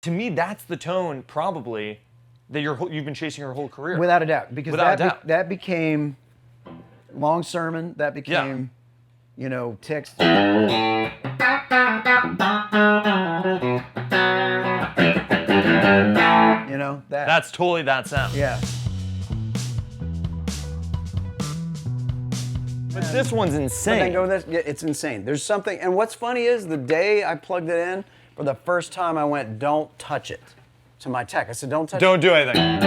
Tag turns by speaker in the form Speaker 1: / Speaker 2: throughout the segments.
Speaker 1: To me, that's the tone probably that you've been chasing your whole career.
Speaker 2: Without a doubt. Because
Speaker 1: Without a doubt.
Speaker 2: that became long sermon. That became, text. That.
Speaker 1: That's totally that sound.
Speaker 2: Yeah.
Speaker 1: But this one's insane.
Speaker 2: It's insane. There's something, and what's funny is the day I plugged it in, for the first time I went, don't touch it, to my tech. I said, don't touch it.
Speaker 1: Don't do anything.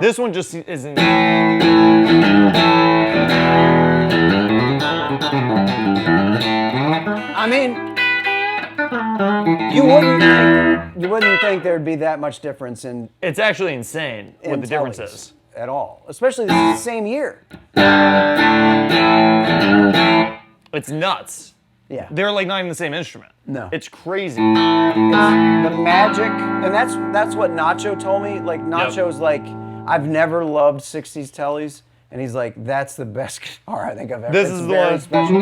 Speaker 1: This one just isn't.
Speaker 2: I mean, you wouldn't think there'd be that much difference in.
Speaker 1: It's actually insane what the difference is.
Speaker 2: At all, especially this is the same year.
Speaker 1: It's nuts.
Speaker 2: Yeah.
Speaker 1: They're like not even the same instrument.
Speaker 2: No.
Speaker 1: It's crazy.
Speaker 2: The magic, and that's what Nacho told me. Like Nacho's like, I've never loved 60s tellies, and he's like, that's the best guitar I think I've ever.
Speaker 1: This is the one.
Speaker 2: Special.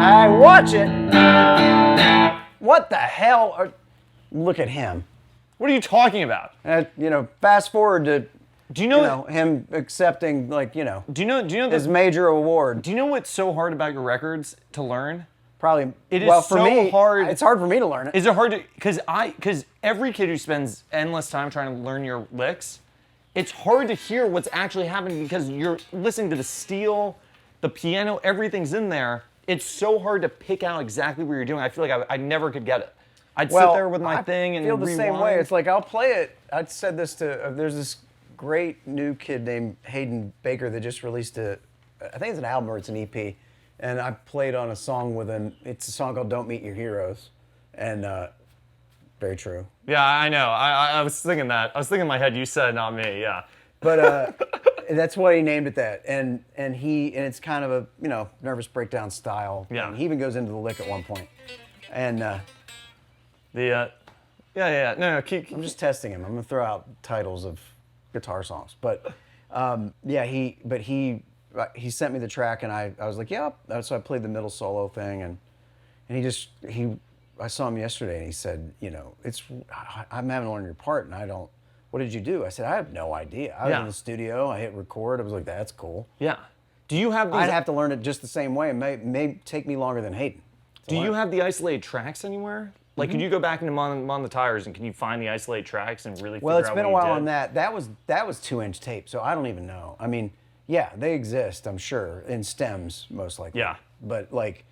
Speaker 2: I watch it. What the hell? Look at him.
Speaker 1: What are you talking about?
Speaker 2: Fast forward to.
Speaker 1: Do you know,
Speaker 2: him accepting
Speaker 1: Do you know
Speaker 2: his major award?
Speaker 1: Do you know what's so hard about your records to learn?
Speaker 2: Probably.
Speaker 1: It is
Speaker 2: for
Speaker 1: so
Speaker 2: me,
Speaker 1: hard.
Speaker 2: It's hard for me to learn it.
Speaker 1: Is it hard to? Because every kid who spends endless time trying to learn your licks, it's hard to hear what's actually happening because you're listening to the steel, the piano, everything's in there. It's so hard to pick out exactly what you're doing. I feel like I never could get it. I'd sit there with my thing and
Speaker 2: feel the
Speaker 1: rewind.
Speaker 2: same way. It's like I'll play it. I said this to. There's this great new kid named Hayden Baker that just released I think it's an album or it's an EP, and I played on a song it's a song called "Don't Meet Your Heroes," and very true.
Speaker 1: Yeah, I know. I was thinking that. I was thinking in my head. You said, not me. Yeah.
Speaker 2: But that's why he named it that, and it's kind of a nervous breakdown style.
Speaker 1: Yeah.
Speaker 2: And he even goes into the lick at one point, and.
Speaker 1: No, keep.
Speaker 2: I'm just testing him. I'm gonna throw out titles of guitar songs, but he sent me the track, and I was like, yeah. So I played the middle solo thing, and I saw him yesterday, and he said, I'm having to learn your part, and I don't. What did you do? I said, I have no idea. I was in the studio. I hit record. I was like, that's cool.
Speaker 1: Yeah. Do you have these?
Speaker 2: I'd have to learn it just the same way. It may take me longer than Hayden.
Speaker 1: Do you have the isolated tracks anywhere? Like, Can you go back into on the Tires and can you find the isolated tracks and really figure out
Speaker 2: Well, it's been a while
Speaker 1: did?
Speaker 2: on that. That was 2-inch tape, so I don't even know. I mean, yeah, they exist, I'm sure, in stems most likely.
Speaker 1: Yeah.
Speaker 2: But like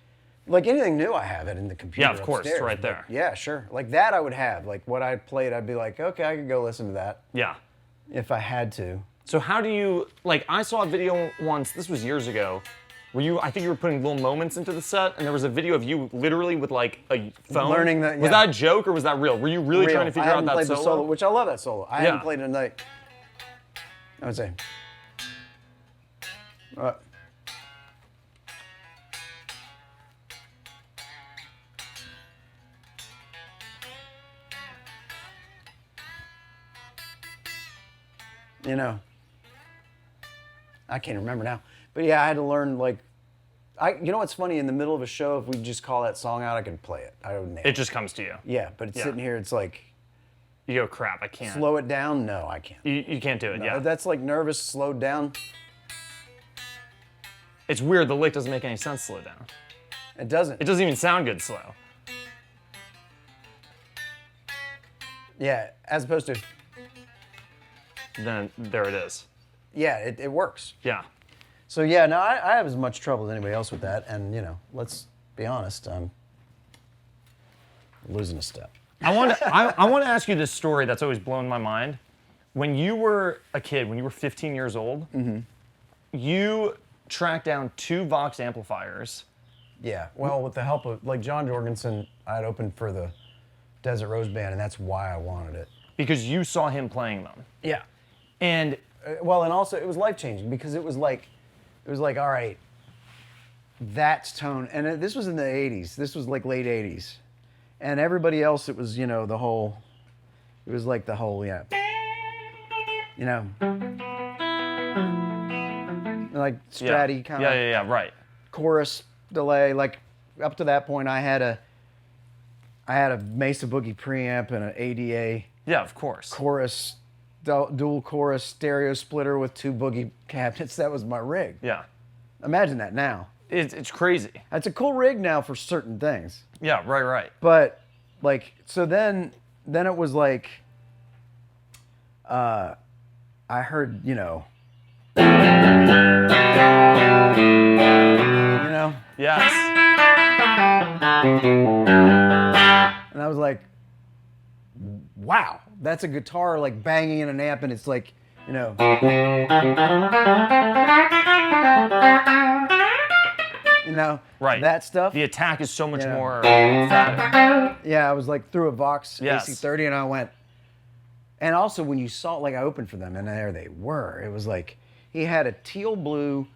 Speaker 2: anything new, I have it in the computer.
Speaker 1: Yeah, of course,
Speaker 2: upstairs.
Speaker 1: it's right there.
Speaker 2: But yeah, sure. Like that, I would have. Like what I played, I'd be like, okay, I could go listen to that.
Speaker 1: Yeah.
Speaker 2: If I had to.
Speaker 1: So how do you I saw a video once. This was years ago. I think you were putting little moments into the set, and there was a video of you literally with like a phone.
Speaker 2: Learning that. Yeah.
Speaker 1: Was that a joke or was that real? Were you really trying to figure out that
Speaker 2: solo?
Speaker 1: solo?
Speaker 2: Which I love that solo. I haven't played it in a night. I would say. I can't remember now. But yeah, I had to learn what's funny, in the middle of a show, if we just call that song out, I could play it. I would nail it.
Speaker 1: It just comes to you.
Speaker 2: Yeah, but it's sitting here, it's like...
Speaker 1: You go, crap, I can't.
Speaker 2: Slow it down? No, I can't.
Speaker 1: You can't do it,
Speaker 2: No,
Speaker 1: yeah.
Speaker 2: That's like nervous, slowed down.
Speaker 1: It's weird, the lick doesn't make any sense slow down.
Speaker 2: It doesn't.
Speaker 1: It doesn't even sound good slow.
Speaker 2: Yeah, as opposed to...
Speaker 1: Then there it is.
Speaker 2: Yeah, it works.
Speaker 1: Yeah.
Speaker 2: So yeah, no, I have as much trouble as anybody else with that, and let's be honest, I'm losing a step.
Speaker 1: I want to ask you this story that's always blown my mind. When you were a kid, when you were 15 years old, you tracked down 2 Vox amplifiers.
Speaker 2: Yeah, well, with the help of John Jorgensen, I had opened for the Desert Rose Band, and that's why I wanted it.
Speaker 1: Because you saw him playing them.
Speaker 2: Yeah.
Speaker 1: And
Speaker 2: and also it was life-changing because it was like, all right, that's tone. And this was in the 80s. This was like late 80s. And everybody else, it was, the whole, like Stratty kind of.
Speaker 1: Yeah, right.
Speaker 2: Chorus delay, like up to that point, I had a Mesa Boogie preamp and an ADA
Speaker 1: Yeah, of course.
Speaker 2: chorus, dual chorus stereo splitter with 2 Boogie cabinets. That was my rig.
Speaker 1: Yeah.
Speaker 2: Imagine that now.
Speaker 1: It's crazy.
Speaker 2: That's a cool rig now for certain things.
Speaker 1: Yeah, right.
Speaker 2: But like, so then it was like, I heard,
Speaker 1: Yes.
Speaker 2: and I was like, wow, that's a guitar like banging in an amp, and it's like,
Speaker 1: Right.
Speaker 2: that stuff.
Speaker 1: The attack is so much more
Speaker 2: Yeah, I was like through a Vox
Speaker 1: Yes.
Speaker 2: AC30, and I went. And also when you saw, like I opened for them, and there they were. It was like he had a teal blue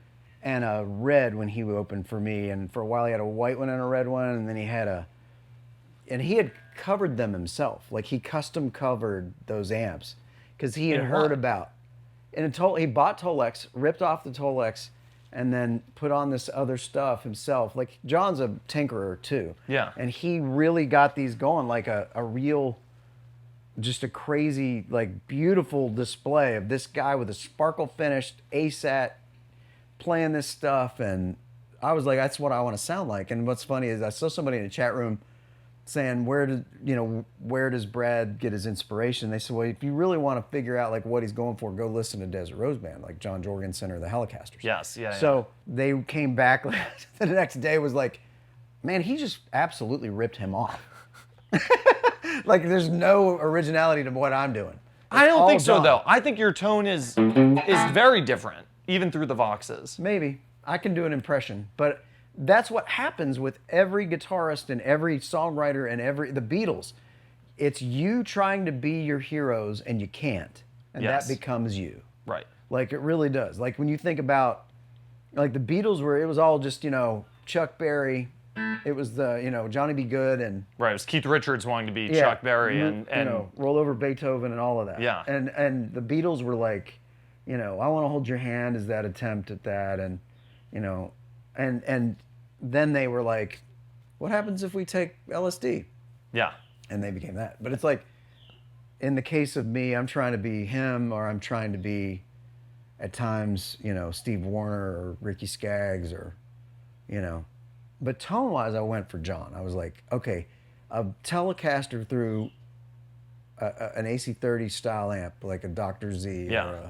Speaker 2: and a red when he opened for me, and for a while he had a white one and a red one, and then he had he had covered them himself. Like he custom covered those amps because he had
Speaker 1: In
Speaker 2: heard
Speaker 1: what?
Speaker 2: about. He bought Tolex, ripped off the Tolex, and then put on this other stuff himself. Like John's a tinkerer too.
Speaker 1: Yeah.
Speaker 2: And he really got these going, like a real, just a crazy, like beautiful display of this guy with a sparkle finished ASAT playing this stuff. And I was like, that's what I want to sound like. And what's funny is I saw somebody in the chat room saying, where does Brad get his inspiration? They said, well, if you really want to figure out like what he's going for, go listen to Desert Rose Band, like John Jorgensen or the Helicasters.
Speaker 1: Yes, yeah.
Speaker 2: So they came back the next day, was like, man, he just absolutely ripped him off. Like there's no originality to what I'm doing.
Speaker 1: I don't
Speaker 2: all
Speaker 1: think so
Speaker 2: John.
Speaker 1: though. I think your tone is very different, even through the Voxes.
Speaker 2: Maybe I can do an impression, but that's what happens with every guitarist and every songwriter and the Beatles. It's you trying to be your heroes and you can't, and
Speaker 1: Yes.
Speaker 2: that becomes you.
Speaker 1: Right.
Speaker 2: Like it really does. Like when you think about, like the Beatles it was all just Chuck Berry, it was the Johnny B. Good and
Speaker 1: Right. It was Keith Richards wanting to be Chuck Berry and
Speaker 2: Roll Over Beethoven and all of that.
Speaker 1: Yeah.
Speaker 2: And the Beatles were like, I Want to Hold Your Hand is that attempt at that, and and then they were like, what happens if we take LSD?
Speaker 1: yeah.
Speaker 2: And they became that. But it's like, in the case of me, I'm trying to be him, or I'm trying to be, at times, Steve Wariner or Ricky Skaggs, or, But tone-wise, I went for John. I was like, okay, a Telecaster through an AC30 style amp, like a Dr. Z,
Speaker 1: Yeah.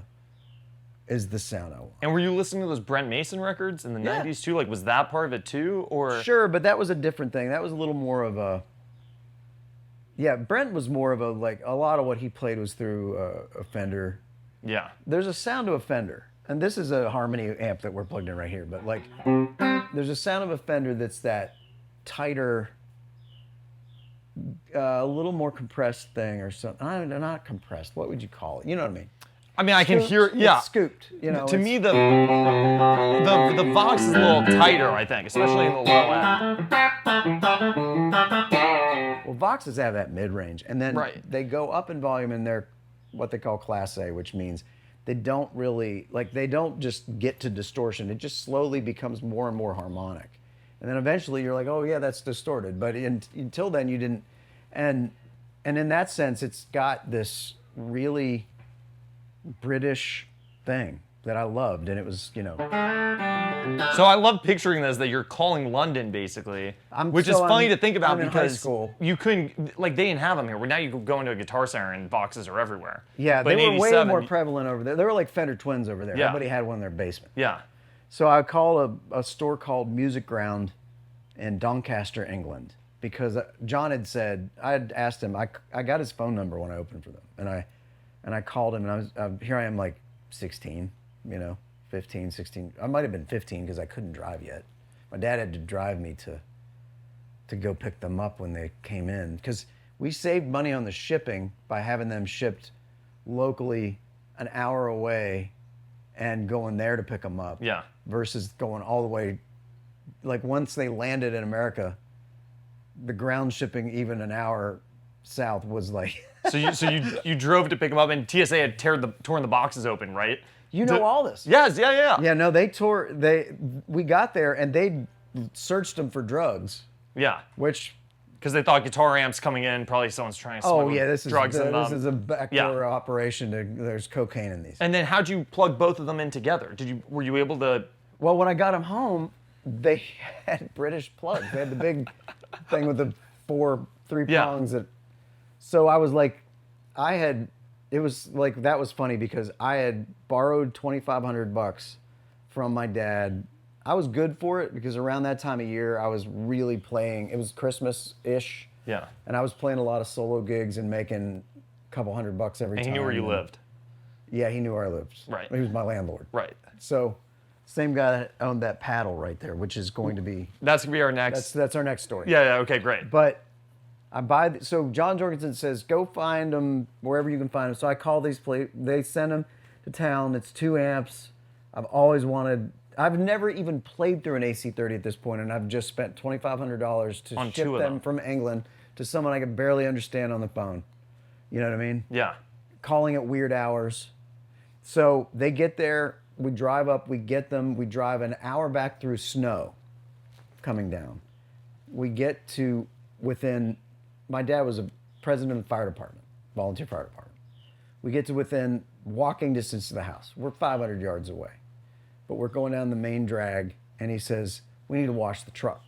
Speaker 2: is the sound I want.
Speaker 1: And were you listening to those Brent Mason records in the
Speaker 2: Yeah.
Speaker 1: 90s too? Like, was that part of it too, or?
Speaker 2: Sure, but that was a different thing. That was a little more of a. Yeah, Brent was more of a, like, a lot of what he played was through a Fender.
Speaker 1: Yeah.
Speaker 2: There's a sound to a Fender, and this is a Harmony amp that we're plugged in right here, but like, there's a sound of a Fender that's that tighter, a little more compressed thing or something. I don't know, not compressed. What would you call it? You know what I mean?
Speaker 1: I mean, I can
Speaker 2: Scooped.
Speaker 1: hear. Yeah.
Speaker 2: It's scooped.
Speaker 1: To me, the Vox is a little tighter, I think, especially in the low end.
Speaker 2: Well, Voxes have that mid-range, and then
Speaker 1: Right.
Speaker 2: they go up in volume, and they're what they call Class A, which means they don't really, like, they don't just get to distortion. It just slowly becomes more and more harmonic. And then eventually you're like, oh yeah, that's distorted. But until then you didn't, and in that sense, it's got this really British thing that I loved, and it was,
Speaker 1: So I love picturing this, that you're calling London basically, which is
Speaker 2: so
Speaker 1: funny
Speaker 2: I'm-
Speaker 1: to think about
Speaker 2: I'm in high
Speaker 1: because
Speaker 2: school.
Speaker 1: you couldn't, like, they didn't have them here. Well, now you go into a Guitar Center and Voxes are everywhere.
Speaker 2: Yeah,
Speaker 1: But
Speaker 2: they
Speaker 1: in
Speaker 2: were way
Speaker 1: 87,
Speaker 2: more prevalent over there. They were like Fender Twins over there.
Speaker 1: Yeah.
Speaker 2: Everybody had one in their basement.
Speaker 1: Yeah.
Speaker 2: So I called a store called Music Ground in Doncaster, England, because John had said, I had asked him, I got his phone number when I opened for them, and I called him, and here I am, like 16, 15, 16. I might have been 15 because I couldn't drive yet. My dad had to drive me to go pick them up when they came in, because we saved money on the shipping by having them shipped locally an hour away and going there to pick them up.
Speaker 1: Yeah.
Speaker 2: Versus going all the way, like once they landed in America, the ground shipping even an hour south was like.
Speaker 1: So you drove to pick them up, and TSA had torn the boxes open, right?
Speaker 2: You know all this.
Speaker 1: Yes, yeah.
Speaker 2: Yeah, no, we got there, and searched them for drugs,
Speaker 1: Yeah.
Speaker 2: which.
Speaker 1: Because they thought guitar amps coming in, probably someone's trying to smuggle drugs in them.
Speaker 2: This is a backdoor operation. There's cocaine in these.
Speaker 1: And then how'd you plug both of them in together? Were you able to?
Speaker 2: Well, when I got them home, they had British plugs. They had the big thing with the three prongs. So I was like, it was like, that was funny because I had borrowed $2,500 from my dad. I was good for it because around that time of year, I was really playing. It was Christmas-ish.
Speaker 1: Yeah.
Speaker 2: And I was playing a lot of solo gigs and making a couple $100 every time.
Speaker 1: And he knew where you lived.
Speaker 2: Yeah, he knew where I lived.
Speaker 1: Right.
Speaker 2: He was my landlord.
Speaker 1: Right.
Speaker 2: So, same guy that owned that paddle right there, which is going to be...
Speaker 1: That's going to be our next...
Speaker 2: That's our next story.
Speaker 1: Yeah, okay, great.
Speaker 2: But I buy... So, John Jorgensen says, go find them wherever you can find them. So, I call these... They send them to town. It's 2 amps. I've always wanted... I've never even played through an AC30 at this point, and I've just spent $2,500 to ship them from England to someone I could barely understand on the phone. You know what I mean?
Speaker 1: Yeah.
Speaker 2: Calling at weird hours. So they get there, we drive up, we get them, we drive an hour back through snow coming down. We get to my dad was a president of the fire department, volunteer fire department. We get to within walking distance of the house. We're 500 yards away. But we're going down the main drag, and he says, we need to wash the truck.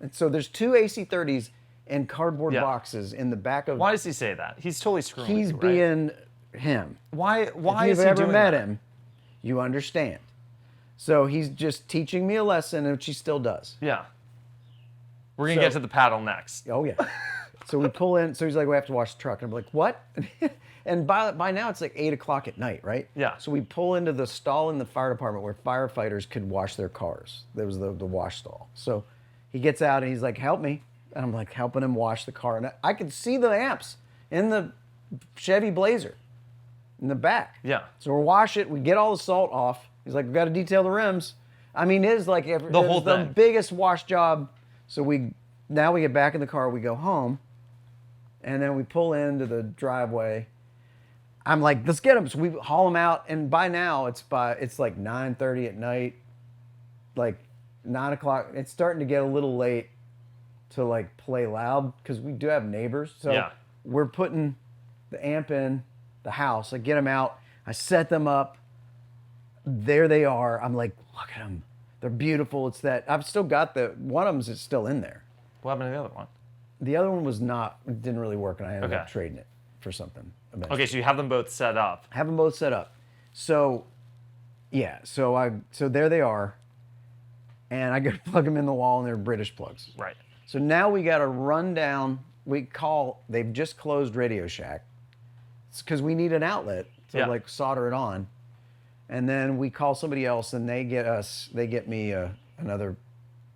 Speaker 2: And so there's 2 AC30s in cardboard boxes in the back of...
Speaker 1: Why does he say that? He's totally screwing with you,
Speaker 2: He's
Speaker 1: right?
Speaker 2: being him.
Speaker 1: Why
Speaker 2: If
Speaker 1: is he doing that?
Speaker 2: you've ever met him, you understand. So he's just teaching me a lesson, which he still does.
Speaker 1: Yeah. We're going to get to the paddle next.
Speaker 2: Oh, yeah. So we pull in. So he's like, we have to wash the truck. And I'm like, what? And by now, it's like 8 o'clock at night, right?
Speaker 1: Yeah.
Speaker 2: So we pull into the stall in the fire department where firefighters could wash their cars. There was the wash stall. So he gets out, and he's like, help me. And I'm like helping him wash the car. And I could see the amps in the Chevy Blazer in the back.
Speaker 1: Yeah.
Speaker 2: So we wash it. We get all the salt off. He's like, we've got to detail the rims. I mean, it is like
Speaker 1: the whole thing.
Speaker 2: The biggest wash job. So now we get back in the car. We go home. And then we pull into the driveway. I'm like, let's get them. So we haul them out. And by now, it's like 9:30 at night. Like 9 o'clock. It's starting to get a little late to like play loud because we do have neighbors. So we're putting the amp in the house. I get them out. I set them up. There they are. I'm like, look at them. They're beautiful. It's that I've still got one of them is still in there.
Speaker 1: What happened to the other one?
Speaker 2: The other one was not. It didn't really work, and I ended up trading it for something. Eventually.
Speaker 1: Okay, so you have them both set up.
Speaker 2: Have them both set up. So, yeah. So there they are, and I go to plug them in the wall, and they're British plugs.
Speaker 1: Right.
Speaker 2: So now we got to run down. They've just closed Radio Shack. It's because we need an outlet to like solder it on. And then we call somebody else, and they get me another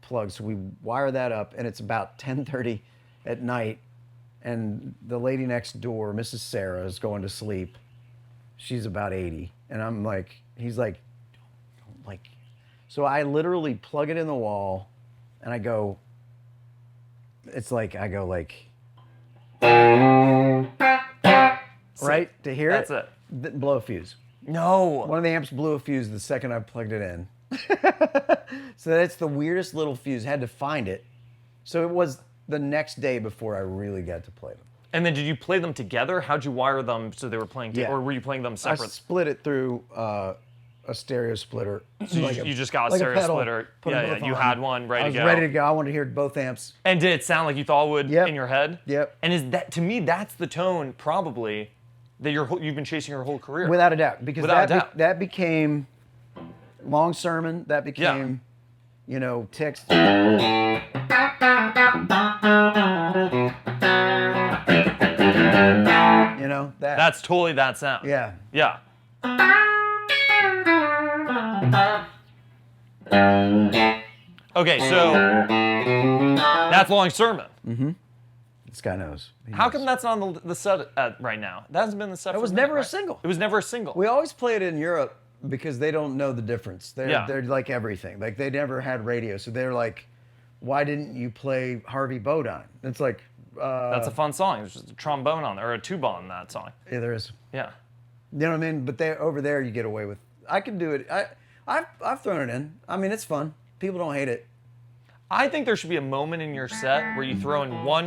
Speaker 2: plug. So we wire that up, and it's about 10:30 at night. And the lady next door, Mrs. Sarah, is going to sleep. She's about 80. And I'm like, he's like, don't like. So I literally plug it in the wall, and I go, right? To hear
Speaker 1: That's it.
Speaker 2: Blow a fuse.
Speaker 1: No.
Speaker 2: One of the amps blew a fuse the second I plugged it in. So that's the weirdest little fuse. Had to find it. So it was the next day before I really got to play them.
Speaker 1: And then did you play them together? How'd you wire them so they were playing together? Or were you playing them separate?
Speaker 2: I split it through a stereo splitter.
Speaker 1: So you just got a stereo splitter. Yeah, you had one ready to go.
Speaker 2: I was ready to go. I wanted to hear both amps.
Speaker 1: And did it sound like you thought it would in your head?
Speaker 2: Yep.
Speaker 1: And is that, to me, that's the tone probably that you've been chasing your whole career.
Speaker 2: Without a doubt. Because
Speaker 1: that
Speaker 2: became Long Sermon. That became, text. That.
Speaker 1: That's totally that sound.
Speaker 2: Yeah.
Speaker 1: Yeah. Okay, so that's Long Sermon.
Speaker 2: Mm-hmm. This guy knows.
Speaker 1: How come that's not on the set right now? That hasn't been the set.
Speaker 2: It was never a single.
Speaker 1: It was never a single.
Speaker 2: We always play it in Europe because they don't know the difference. They're like everything. Like they never had radio, so they're like, "Why didn't you play Harvey Bodine?" It's like.
Speaker 1: That's a fun song. There's just a trombone on there, or a tuba on that song.
Speaker 2: Yeah, there is.
Speaker 1: Yeah.
Speaker 2: You know what I mean? But over there, you get away with. I can do it. I've thrown it in. I mean, it's fun. People don't hate it.
Speaker 1: I think there should be a moment in your set where you throw in one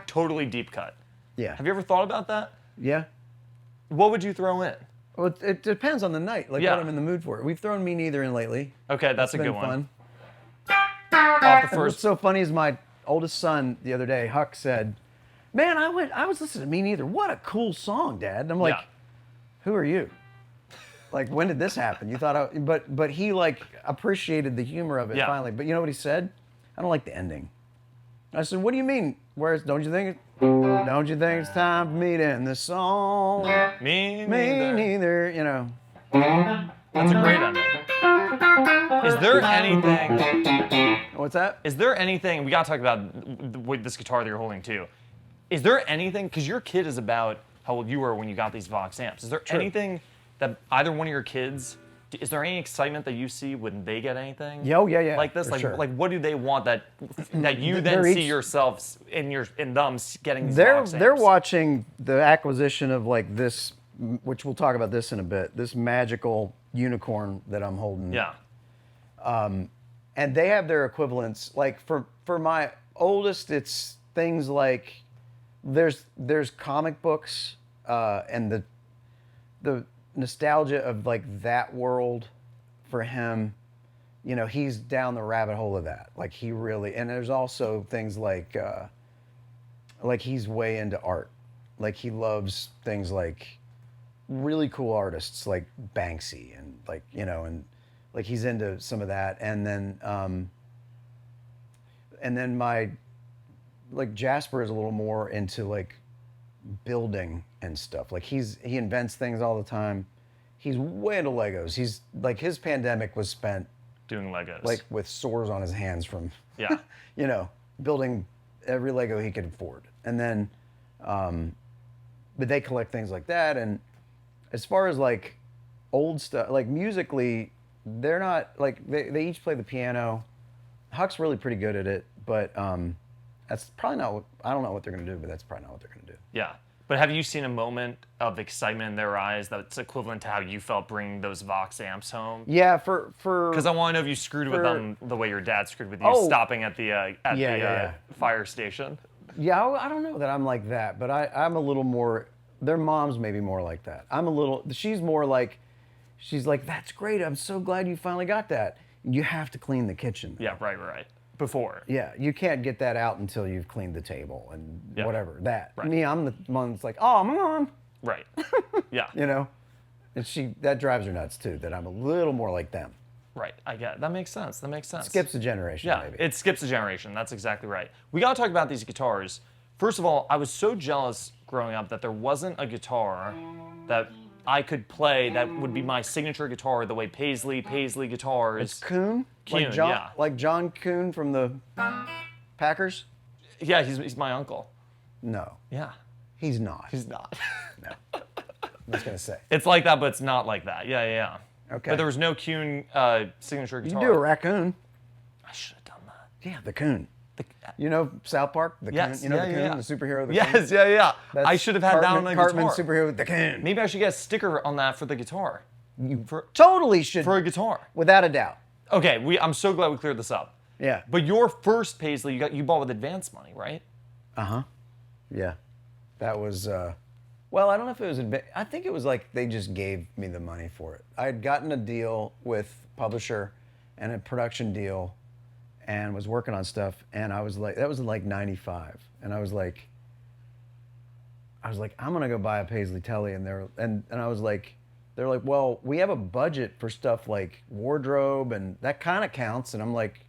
Speaker 1: totally deep cut.
Speaker 2: Yeah.
Speaker 1: Have you ever thought about that?
Speaker 2: Yeah.
Speaker 1: What would you throw in?
Speaker 2: Well, it depends on the night, like
Speaker 1: Yeah.
Speaker 2: what I'm in the mood for. We've thrown Me Neither in lately.
Speaker 1: Okay, that's a
Speaker 2: It's
Speaker 1: good
Speaker 2: been
Speaker 1: one.
Speaker 2: fun.
Speaker 1: Off the
Speaker 2: What's
Speaker 1: first.
Speaker 2: so funny is my oldest son the other day, Huck, said, "Man, I was listening to Me Neither. What a cool song, Dad." And I'm like,
Speaker 1: Yeah.
Speaker 2: "Who are you? Like, when did this happen? You thought but he like appreciated the humor of it
Speaker 1: Yeah.
Speaker 2: finally. But you know what he said? I don't like the ending. I said, "What do you mean? Don't you think it's time for me to end this song?
Speaker 1: Me
Speaker 2: Me
Speaker 1: neither.
Speaker 2: neither, you know."
Speaker 1: That's a great ending. Is there anything?
Speaker 2: What's that?
Speaker 1: Is there anything? We gotta talk about this guitar that you're holding too. Is there anything? Because your kid is about how old you were when you got these Vox amps. Is there anything that either one of your kids? Is there any excitement that you see when they get anything?
Speaker 2: Yeah.
Speaker 1: Like this,
Speaker 2: for
Speaker 1: like
Speaker 2: sure.
Speaker 1: like what do they want that you then
Speaker 2: They're
Speaker 1: see
Speaker 2: each-
Speaker 1: yourselves in them getting these
Speaker 2: They're
Speaker 1: Vox amps?
Speaker 2: they're watching the acquisition of like this, which we'll talk about this in a bit. This magical unicorn that I'm holding.
Speaker 1: Yeah.
Speaker 2: And they have their equivalents. Like for my oldest, it's things like there's comic books and the nostalgia of like that world for him. You know, he's down the rabbit hole of that. Like he really, and there's also things like he's way into art. Like he loves things like really cool artists like Banksy and like, you know, and like he's into some of that. And then my, like Jasper is a little more into like building and stuff. Like he invents things all the time. He's way into Legos. He's like, his pandemic was spent
Speaker 1: Doing Legos.
Speaker 2: like with sores on his hands from,
Speaker 1: Yeah.
Speaker 2: you know, building every Lego he could afford. And then, but they collect things like that. And as far as like old stuff, like musically, they're not like, they each play the piano. Huck's really pretty good at it, but that's probably not what, I don't know what they're going to do, but that's probably not what they're going to do.
Speaker 1: Yeah. But have you seen a moment of excitement in their eyes that's equivalent to how you felt bringing those Vox amps home?
Speaker 2: Yeah,
Speaker 1: Because I want to know if you screwed with them the way your dad screwed with you,
Speaker 2: Oh.
Speaker 1: stopping at the fire station.
Speaker 2: Yeah, I don't know that I'm like that, but I'm a little more, their mom's maybe more like that. She's more like, she's like, "That's great, I'm so glad you finally got that. You have to clean the kitchen."
Speaker 1: Yeah, right. Before.
Speaker 2: Yeah, you can't get that out until you've cleaned the table and
Speaker 1: Yeah.
Speaker 2: whatever. That.
Speaker 1: Right.
Speaker 2: Me, I'm the one that's like, "Oh, Mom."
Speaker 1: Right. Yeah.
Speaker 2: You know? And that drives her nuts too, that I'm a little more like them.
Speaker 1: Right. I get it. That makes sense.
Speaker 2: Skips a generation,
Speaker 1: Yeah,
Speaker 2: maybe.
Speaker 1: it skips a generation. That's exactly right. We got to talk about these guitars. First of all, I was so jealous growing up that there wasn't a guitar that I could play that would be my signature guitar the way Paisley guitars.
Speaker 2: It's Kuhn?
Speaker 1: Kuhn, yeah.
Speaker 2: Like John Kuhn from the Packers?
Speaker 1: Yeah, he's my uncle.
Speaker 2: No,
Speaker 1: Yeah.
Speaker 2: he's not.
Speaker 1: He's not.
Speaker 2: No. I was going to say.
Speaker 1: It's like that, but it's not like that. Yeah.
Speaker 2: Okay.
Speaker 1: But there was no Kuhn signature
Speaker 2: You
Speaker 1: guitar.
Speaker 2: can do a raccoon.
Speaker 1: I should have done that.
Speaker 2: Yeah, the Coon. You know South Park? The
Speaker 1: Yes,
Speaker 2: Coon? You know
Speaker 1: yeah,
Speaker 2: the Coon?
Speaker 1: yeah.
Speaker 2: The superhero, the Coon?
Speaker 1: Yes, yeah.
Speaker 2: That's
Speaker 1: I should have had that on the
Speaker 2: Cartman
Speaker 1: guitar.
Speaker 2: superhero, the Coon.
Speaker 1: Maybe I should get a sticker on that for the guitar.
Speaker 2: Totally should.
Speaker 1: For a guitar.
Speaker 2: Without a doubt.
Speaker 1: Okay, I'm so glad we cleared this up.
Speaker 2: Yeah.
Speaker 1: But your first Paisley, you bought with advance money, right?
Speaker 2: Yeah. That was, well, I don't know if it was, I think it was like they just gave me the money for it. I had gotten a deal with publisher and a production deal and was working on stuff, and I was like, that was in like 95. And I was like, I'm gonna go buy a Paisley Telly, and I was like, they're like, well, we have a budget for stuff like wardrobe, and that kind of counts. And I'm like,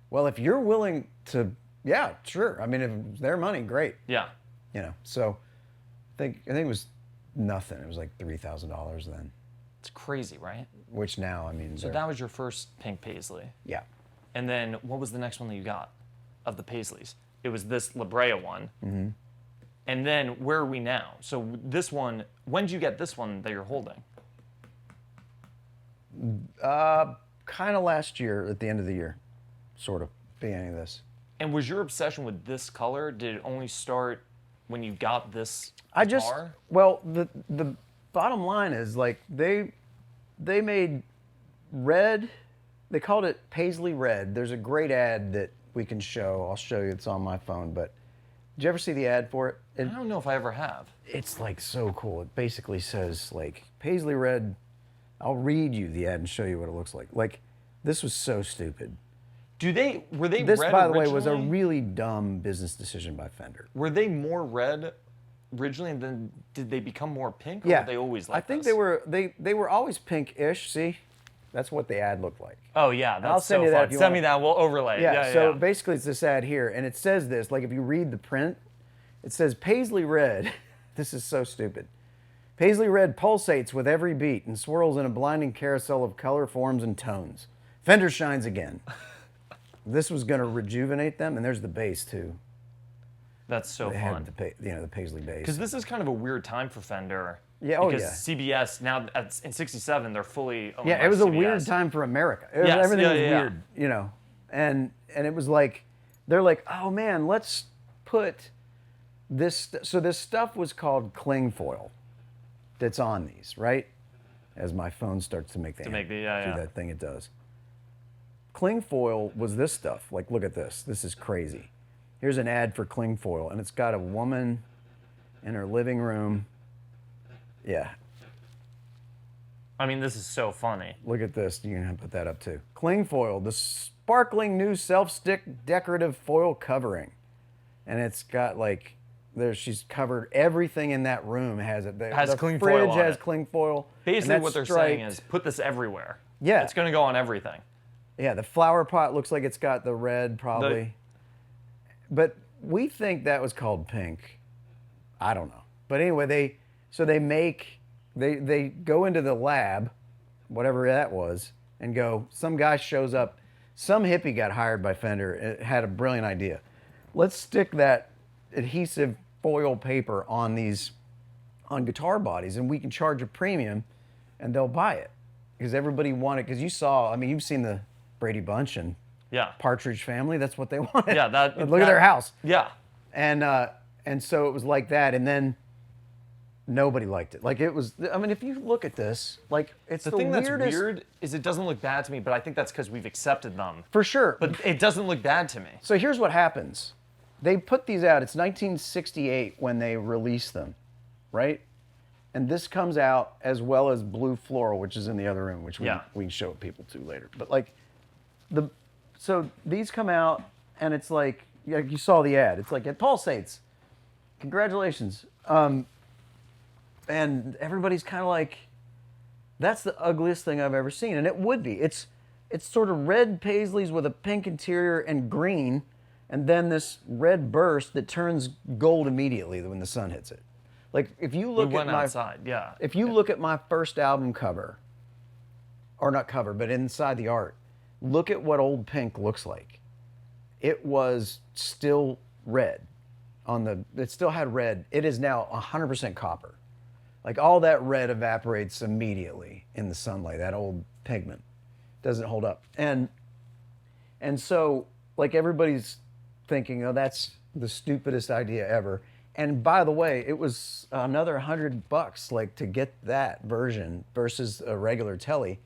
Speaker 2: well, if you're willing to, yeah, sure. I mean, if it's their money, great.
Speaker 1: Yeah.
Speaker 2: You know, so I think it was nothing. It was like $3,000 then,
Speaker 1: It's crazy, right?
Speaker 2: which now, I mean,
Speaker 1: So that was your first pink Paisley.
Speaker 2: yeah.
Speaker 1: And then what was the next one that you got of the Paisleys? It was this La Brea one. Mm-hmm. And then where are we now? So this one, when did you get this one that you're holding?
Speaker 2: Kind of last year, at the end of the year, sort of, beginning of this.
Speaker 1: And was your obsession with this color, did it only start when you got this
Speaker 2: I just,
Speaker 1: guitar?
Speaker 2: well, the bottom line is like they made red. they called it Paisley Red. There's a great ad that we can show. I'll show you. It's on my phone. But did you ever see the ad for it?
Speaker 1: I don't know if I ever have.
Speaker 2: It's like so cool. It basically says like Paisley Red. I'll read you the ad and show you what it looks like. Like, this was so stupid.
Speaker 1: Were they
Speaker 2: This,
Speaker 1: red
Speaker 2: by the way,
Speaker 1: originally?
Speaker 2: was a really dumb business decision by Fender.
Speaker 1: Were they more red originally, and then did they become more pink? Or
Speaker 2: Yeah,
Speaker 1: were they always like
Speaker 2: I think
Speaker 1: this?
Speaker 2: they were always pink-ish. See, that's what the ad looked like.
Speaker 1: Oh yeah, that's
Speaker 2: I'll send
Speaker 1: so
Speaker 2: you that
Speaker 1: fun.
Speaker 2: if you
Speaker 1: Send
Speaker 2: want.
Speaker 1: me that. We'll overlay.
Speaker 2: Yeah, so basically it's this ad here, and it says this, like if you read the print, it says Paisley Red. This is so stupid. Paisley Red pulsates with every beat and swirls in a blinding carousel of color, forms, and tones. Fender shines again. This was going to rejuvenate them, and there's the bass too.
Speaker 1: That's so
Speaker 2: They
Speaker 1: fun.
Speaker 2: had the Paisley bass.
Speaker 1: Because this is kind of a weird time for Fender.
Speaker 2: Yeah, oh,
Speaker 1: because
Speaker 2: yeah.
Speaker 1: CBS now in '67 they're fully owned
Speaker 2: Yeah,
Speaker 1: by
Speaker 2: it was a
Speaker 1: CBS.
Speaker 2: weird time for America.
Speaker 1: Yes,
Speaker 2: Everything
Speaker 1: yeah,
Speaker 2: was
Speaker 1: yeah.
Speaker 2: weird, you know. And it was like, they're like, oh man, let's put this. So this stuff was called cling foil that's on these, right? As my phone starts to make the
Speaker 1: yeah,
Speaker 2: do
Speaker 1: yeah.
Speaker 2: that thing it does. Cling foil was this stuff. Like, look at this. This is crazy. Here's an ad for cling foil, and it's got a woman in her living room. Yeah,
Speaker 1: I mean, this is so funny.
Speaker 2: look at this. You can put that up too. Cling foil, the sparkling new self-stick decorative foil covering. And it's got like, she's covered everything in that room has it.
Speaker 1: Has
Speaker 2: the
Speaker 1: cling foil
Speaker 2: fridge
Speaker 1: on
Speaker 2: has
Speaker 1: it.
Speaker 2: cling foil. and
Speaker 1: Basically,
Speaker 2: that's
Speaker 1: what they're
Speaker 2: striped.
Speaker 1: saying is put this everywhere.
Speaker 2: Yeah.
Speaker 1: It's going to go on everything.
Speaker 2: Yeah, the flower pot looks like it's got the red probably. But we think that was called pink. I don't know. But anyway, they go into the lab, whatever that was, and go, some guy shows up, some hippie got hired by Fender, it had a brilliant idea. Let's stick that adhesive foil paper on guitar bodies, and we can charge a premium, and they'll buy it. Because everybody wanted, because you've seen the Brady Bunch and
Speaker 1: Yeah.
Speaker 2: Partridge Family, that's what they wanted.
Speaker 1: Yeah.
Speaker 2: Look at their house.
Speaker 1: Yeah.
Speaker 2: And so it was like that, and then nobody liked it. Like it was, I mean, if you look at this, like it's
Speaker 1: The
Speaker 2: the
Speaker 1: thing that's
Speaker 2: weirdest.
Speaker 1: weird is it doesn't look bad to me, but I think that's because we've accepted them.
Speaker 2: For sure.
Speaker 1: But it doesn't look bad to me.
Speaker 2: So here's what happens. They put these out. It's 1968 when they released them, right? And this comes out as well as Blue Floral, which is in the other room, which we can show people to later. But like, so these come out, and it's like you saw the ad. It's like it pulsates. Congratulations. And everybody's kind of like, that's the ugliest thing I've ever seen, and it would be. It's sort of red paisleys with a pink interior and green, and then this red burst that turns gold immediately when the sun hits it. Like if you look
Speaker 1: We went
Speaker 2: at my
Speaker 1: outside. Yeah.
Speaker 2: if you look at my first album cover, or not cover, but inside the art, look at what Old Pink looks like. It was still red it still had red. It is now 100% copper. Like all that red evaporates immediately in the sunlight. That old pigment doesn't hold up. And so like everybody's thinking, oh, that's the stupidest idea ever. And by the way, it was another $100 like to get that version versus a regular telly.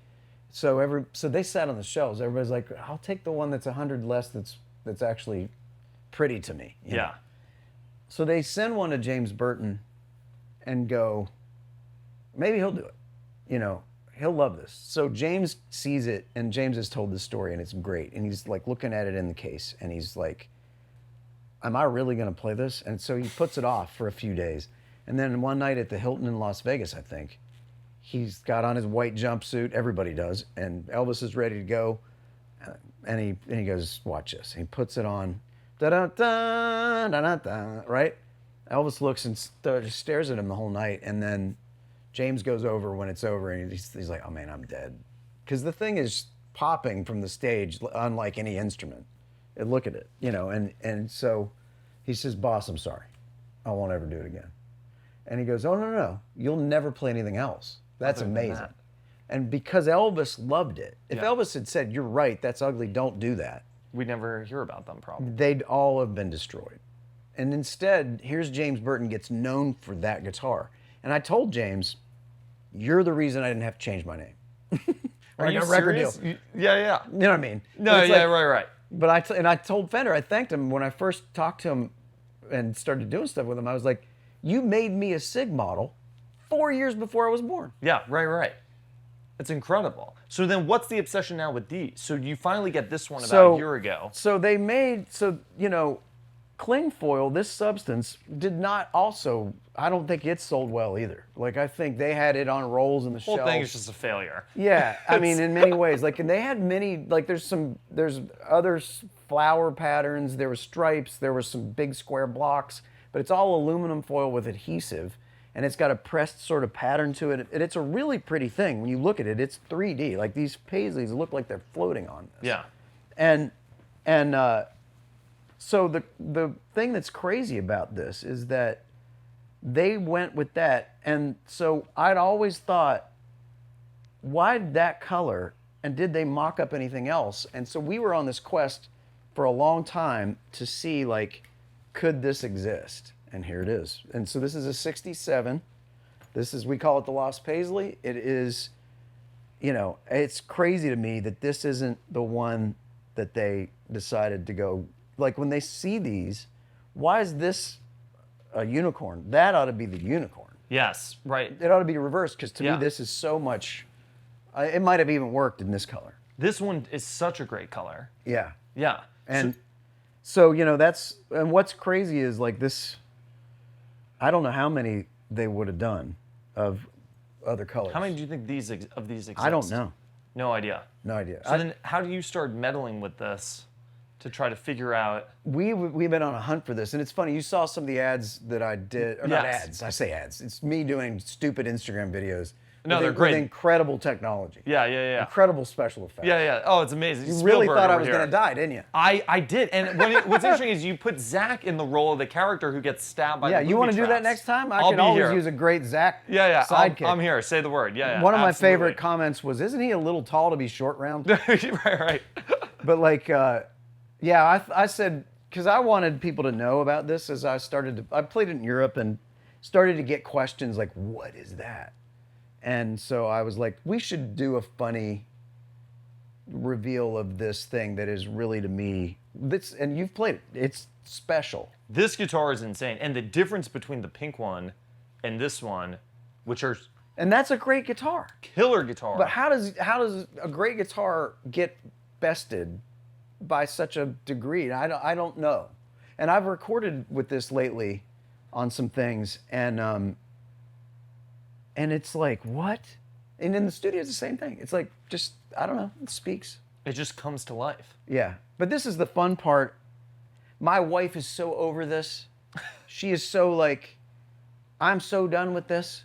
Speaker 2: So they sat on the shelves. Everybody's like, I'll take the one that's 100 less that's actually pretty to me. you know?
Speaker 1: Yeah.
Speaker 2: So they send one to James Burton and go, maybe he'll do it. You know, he'll love this. So James sees it, and James has told this story, and it's great. And he's like looking at it in the case, and he's like, am I really going to play this? And so he puts it off for a few days. And then one night at the Hilton in Las Vegas, I think, he's got on his white jumpsuit. Everybody does. And Elvis is ready to go. And he goes, watch this. And he puts it on. Da-da-da, da-da-da, right? Elvis looks and just stares at him the whole night. And then James goes over when it's over, and he's like, oh, man, I'm dead. Because the thing is popping from the stage unlike any instrument. And look at it, you know. And so he says, boss, I'm sorry. I won't ever do it again. And he goes, oh, no. You'll never play anything else. That's
Speaker 1: Other than
Speaker 2: amazing.
Speaker 1: that.
Speaker 2: And because Elvis loved it. If
Speaker 1: Yeah.
Speaker 2: Elvis had said, you're right, that's ugly, don't do that,
Speaker 1: We'd never hear about them, probably.
Speaker 2: they'd all have been destroyed. And instead, here's James Burton gets known for that guitar. And I told James, you're the reason I didn't have to change my name. Or
Speaker 1: Are
Speaker 2: I
Speaker 1: you
Speaker 2: got a record deal.
Speaker 1: serious? Yeah.
Speaker 2: You know what I mean?
Speaker 1: No,
Speaker 2: But it's
Speaker 1: yeah,
Speaker 2: like-
Speaker 1: right.
Speaker 2: But I told Fender, I thanked him when I first talked to him and started doing stuff with him. I was like, you made me a SIG model 4 years before I was born.
Speaker 1: Yeah, right. It's incredible. So then what's the obsession now with these? So you finally get this one about a year ago.
Speaker 2: So they made, cling foil, this substance, did not also, I don't think it sold well either. Like, I think they had it on rolls in the
Speaker 1: The whole
Speaker 2: shelves.
Speaker 1: thing is just a failure.
Speaker 2: Yeah, I mean, in many ways. Like, and they had many, like, there's other flower patterns, there were stripes, there were some big square blocks, but it's all aluminum foil with adhesive, and it's got a pressed sort of pattern to it. And it's a really pretty thing. When you look at it, it's 3D. Like, these Paisleys look like they're floating on this.
Speaker 1: Yeah.
Speaker 2: And so the thing that's crazy about this is that they went with that, and so I'd always thought, why that color, and did they mock up anything else? And so we were on this quest for a long time to see, like, could this exist? And here it is. And so this is a 67. This is, we call it the Lost Paisley. It is, it's crazy to me that this isn't the one that they decided to go. Like, when they see these, why is this a unicorn? That ought to be the unicorn.
Speaker 1: Yes, right.
Speaker 2: It ought to be reversed, because to
Speaker 1: Yeah.
Speaker 2: me this is so much. It might have even worked in this color.
Speaker 1: This one is such a great color.
Speaker 2: Yeah.
Speaker 1: Yeah.
Speaker 2: And so that's, and what's crazy is, like, this, I don't know how many they would have done of other colors.
Speaker 1: How many do you think of these exist?
Speaker 2: I don't know.
Speaker 1: No idea.
Speaker 2: No idea.
Speaker 1: So then how do you start meddling with this to try to figure out?
Speaker 2: We've been on a hunt for this, and it's funny. You saw some of the ads that I did, or not
Speaker 1: Yes.
Speaker 2: ads. I say ads. It's me doing stupid Instagram videos.
Speaker 1: No,
Speaker 2: with,
Speaker 1: they're great.
Speaker 2: With incredible technology.
Speaker 1: Yeah.
Speaker 2: Incredible special effects.
Speaker 1: Yeah. Oh, it's amazing.
Speaker 2: You really
Speaker 1: Spielberg
Speaker 2: thought I
Speaker 1: over
Speaker 2: was
Speaker 1: here.
Speaker 2: going to die, didn't you?
Speaker 1: I did. And what's interesting is you put Zach in the role of the character who gets stabbed by the
Speaker 2: Yeah, you want to do that
Speaker 1: traps.
Speaker 2: next time? I
Speaker 1: I'll
Speaker 2: can
Speaker 1: be
Speaker 2: always
Speaker 1: here.
Speaker 2: use a great Zach
Speaker 1: Yeah.
Speaker 2: sidekick.
Speaker 1: I'm here. Say the word. Yeah.
Speaker 2: One of my
Speaker 1: absolutely.
Speaker 2: favorite comments was, isn't he a little tall to be short round?
Speaker 1: right.
Speaker 2: But, like, I said, because I wanted people to know about this as I played it in Europe and started to get questions like, what is that? And so I was like, we should do a funny reveal of this thing that is really, to me, and you've played it, it's special.
Speaker 1: This guitar is insane. And the difference between the pink one and this one, which are
Speaker 2: And that's a great guitar.
Speaker 1: killer guitar.
Speaker 2: But how does a great guitar get bested by such a degree? I don't know. And I've recorded with this lately on some things, and it's like, what? And in the studio, it's the same thing. It's like, just, I don't know, it speaks.
Speaker 1: It just comes to life.
Speaker 2: Yeah. But this is the fun part. My wife is so over this. She is so like, I'm so done with this.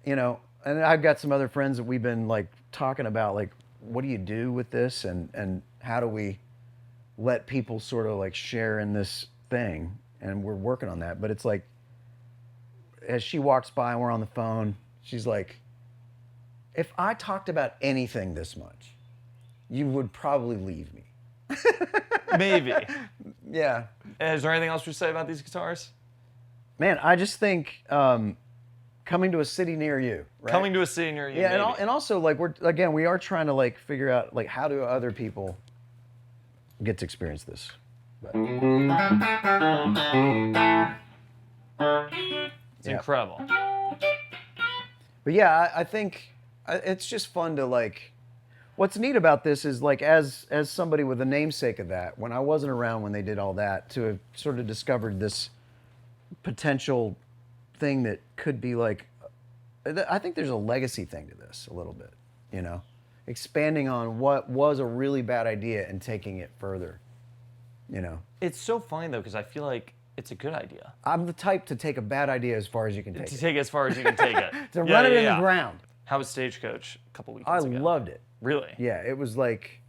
Speaker 2: And I've got some other friends that we've been, like, talking about, like, what do you do with this, and how do we let people sort of, like, share in this thing? And we're working on that. But it's like, as she walks by and we're on the phone, she's like, if I talked about anything this much, you would probably leave me.
Speaker 1: Maybe.
Speaker 2: Yeah.
Speaker 1: Is there anything else you say about these guitars?
Speaker 2: Man, I just think coming to a city near you, right?
Speaker 1: Coming to a city near you.
Speaker 2: Yeah,
Speaker 1: maybe.
Speaker 2: and also, like, we are trying to, like, figure out, like, how do other people get to experience this. But,
Speaker 1: It's incredible.
Speaker 2: But yeah, I think it's just fun to, like, what's neat about this is, like, as somebody with a namesake of that, when I wasn't around when they did all that, to have sort of discovered this potential thing that could be, like, I think there's a legacy thing to this a little bit, expanding on what was a really bad idea and taking it further,
Speaker 1: It's so funny though, because I feel like it's a good idea.
Speaker 2: I'm the type to take a bad idea as far as you can take
Speaker 1: To
Speaker 2: it.
Speaker 1: take it as far as you can take it.
Speaker 2: To run it in the ground.
Speaker 1: How was Stagecoach a couple
Speaker 2: I
Speaker 1: weekends ago?
Speaker 2: loved it.
Speaker 1: Really?
Speaker 2: Yeah, it was like,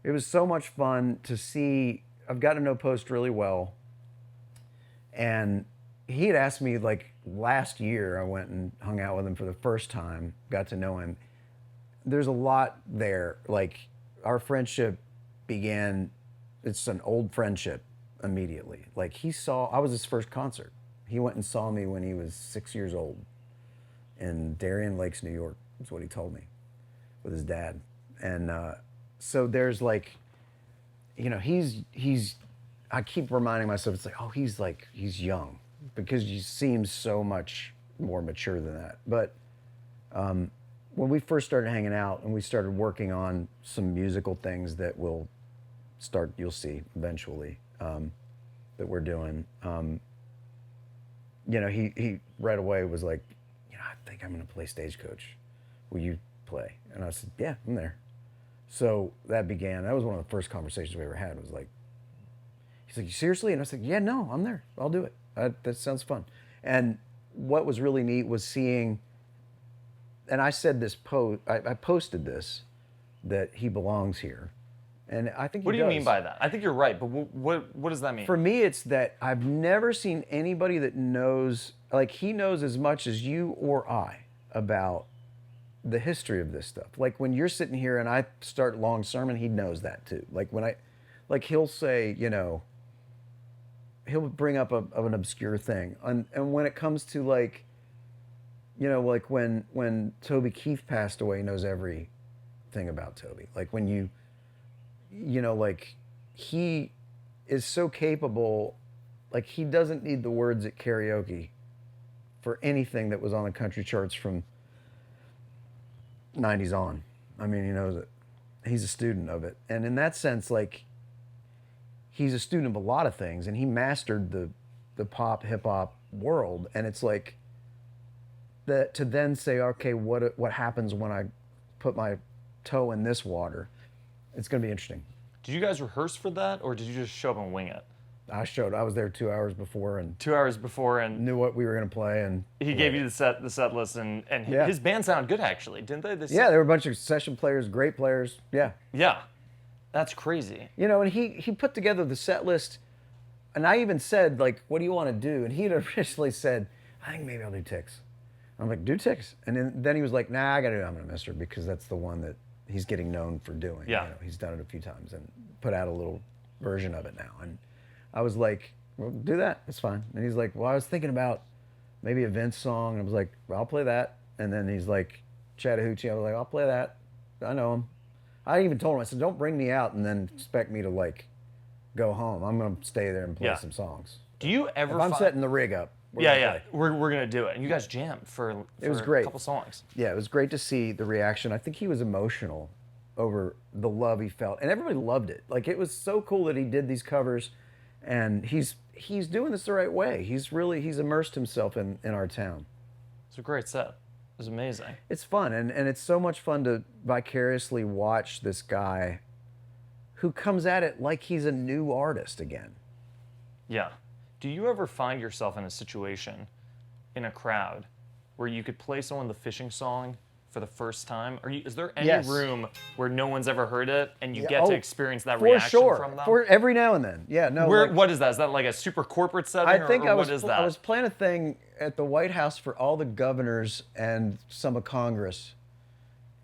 Speaker 2: it was so much fun to see. I've gotten to know Post really well. And he had asked me, like, last year, I went and hung out with him for the first time, got to know him. There's a lot there. Like, our friendship began, it's an old friendship immediately. Like, I was his first concert. He went and saw me when he was 6 years old in Darien Lakes, New York, is what he told me. with his dad, and so there's like, you know, he's. I keep reminding myself, it's like, oh, he's young, because he seems so much more mature than that. But when we first started hanging out and we started working on some musical things that you'll see eventually, that we're doing, you know, he right away was like, you know, I think I'm going to play Stagecoach. Will you play? And I said, yeah, I'm there. So that was one of the first conversations we ever had, was like, he's like, seriously? And I said, yeah, no, I'm there. I'll do it. That sounds fun. And what was really neat was seeing, and I said this I posted this, that he belongs here. And I think he does.
Speaker 1: What do you mean by that? I think you're right, but what does that mean?
Speaker 2: For me, it's that I've never seen anybody that knows, like he knows as much as you or I about the history of this stuff. Like when you're sitting here and I start long sermon, he knows that too. Like he'll say, you know, he'll bring up an obscure thing. And when it comes to like, you know, like when Toby Keith passed away, he knows everything about Toby. Like when you know, like he is so capable, like he doesn't need the words at karaoke for anything that was on the country charts from 90s on. I mean, he knows it. He's a student of it. And in that sense, like, he's a student of a lot of things, and he mastered the pop, hip-hop world. And it's like, that to then say, okay, what happens when I put my toe in this water? It's going to be interesting.
Speaker 1: Did you guys rehearse for that, or did you just show up and wing it?
Speaker 2: I was there 2 hours before, and
Speaker 1: 2 hours before, and
Speaker 2: knew what we were going to play, and
Speaker 1: he gave you the set list, and
Speaker 2: yeah.
Speaker 1: His band sounded good, actually, didn't they?
Speaker 2: Yeah, there were a bunch of session players, great players. Yeah.
Speaker 1: Yeah, that's crazy.
Speaker 2: You know, and he put together the set list, and I even said, like, what do you want to do? And he'd originally said, I think maybe I'll do Ticks. I'm like, do Ticks. And then he was like, nah, I got to do I'm Gonna Miss Her, because that's the one that he's getting known for doing.
Speaker 1: Yeah.
Speaker 2: You know, he's done it a few times and put out a little version of it now. And I was like, well, do that. It's fine. And he's like, well, I was thinking about maybe a Vince song. And I was like, well, I'll play that. And then he's like, Chattahoochee. I was like, I'll play that. I know him. I even told him, I said, don't bring me out and then expect me to, like, go home. I'm going to stay there and play some songs.
Speaker 1: Do you ever
Speaker 2: If I'm setting the rig up,
Speaker 1: we're going to do it. And you guys jammed for
Speaker 2: it was great.
Speaker 1: A couple songs.
Speaker 2: Yeah, it was great to see the reaction. I think he was emotional over the love he felt. And everybody loved it. Like, it was so cool that he did these covers. And he's doing this the right way. He's immersed himself in our town.
Speaker 1: It's a great set. It was amazing.
Speaker 2: It's fun, and it's so much fun to vicariously watch this guy who comes at it like he's a new artist again.
Speaker 1: Yeah. Do you ever find yourself in a situation in a crowd where you could play someone the fishing song for the first time? Is there any room where no one's ever heard it and you get to experience that reaction from them?
Speaker 2: For every now and then. Yeah, no.
Speaker 1: What is that? Is that like a super corporate setting?
Speaker 2: I was
Speaker 1: that?
Speaker 2: playing a thing at the White House for all the governors and some of Congress.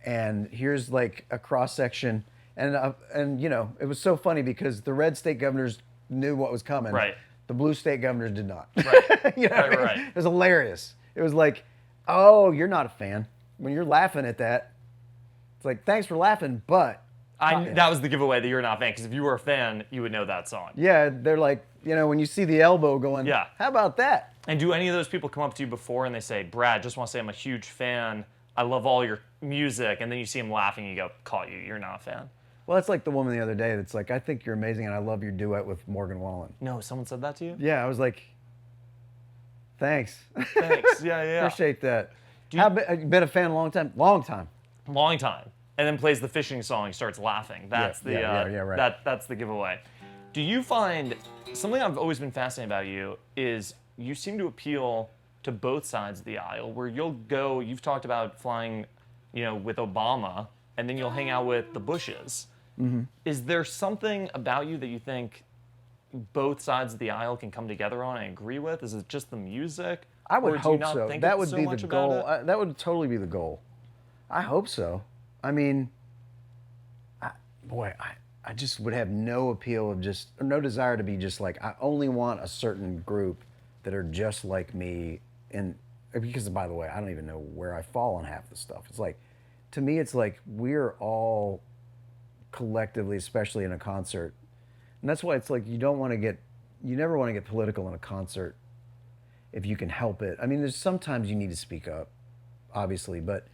Speaker 2: And here's like a cross section, and you know, it was so funny because the red state governors knew what was coming.
Speaker 1: Right.
Speaker 2: The blue state governors did not.
Speaker 1: Right.
Speaker 2: You know what I mean?
Speaker 1: Right.
Speaker 2: It was hilarious. It was like, oh, you're not a fan. When you're laughing at that, it's like, thanks for laughing, but...
Speaker 1: That was the giveaway that you're not a fan, because if you were a fan, you would know that song.
Speaker 2: Yeah, they're like, you know, when you see the elbow going, how about that?
Speaker 1: And do any of those people come up to you before and they say, Brad, just want to say I'm a huge fan, I love all your music, and then you see them laughing, you go, caught you, you're not a fan?
Speaker 2: Well, that's like the woman the other day that's like, I think you're amazing and I love your duet with Morgan Wallen.
Speaker 1: No, someone said that to you?
Speaker 2: Yeah, I was like, thanks.
Speaker 1: Thanks, yeah.
Speaker 2: Appreciate that. Have you been a fan a long time? Long time.
Speaker 1: Long time. And then plays the fishing song, starts laughing. That's
Speaker 2: right.
Speaker 1: That's the giveaway. Do you find, something I've always been fascinated about you is you seem to appeal to both sides of the aisle, where you'll go, you've talked about flying, you know, with Obama, and then you'll hang out with the Bushes. Mm-hmm. Is there something about you that you think both sides of the aisle can come together on and agree with? Is it just the music?
Speaker 2: I would hope so. That would be the goal. That would totally be the goal. I hope so. I mean, I just would have no appeal of no desire to be just like, I only want a certain group that are just like me. And because, by the way, I don't even know where I fall on half the stuff. It's like, to me, it's like we're all collectively, especially in a concert, and that's why it's like you never want to get political in a concert if you can help it. I mean, there's sometimes you need to speak up, obviously, but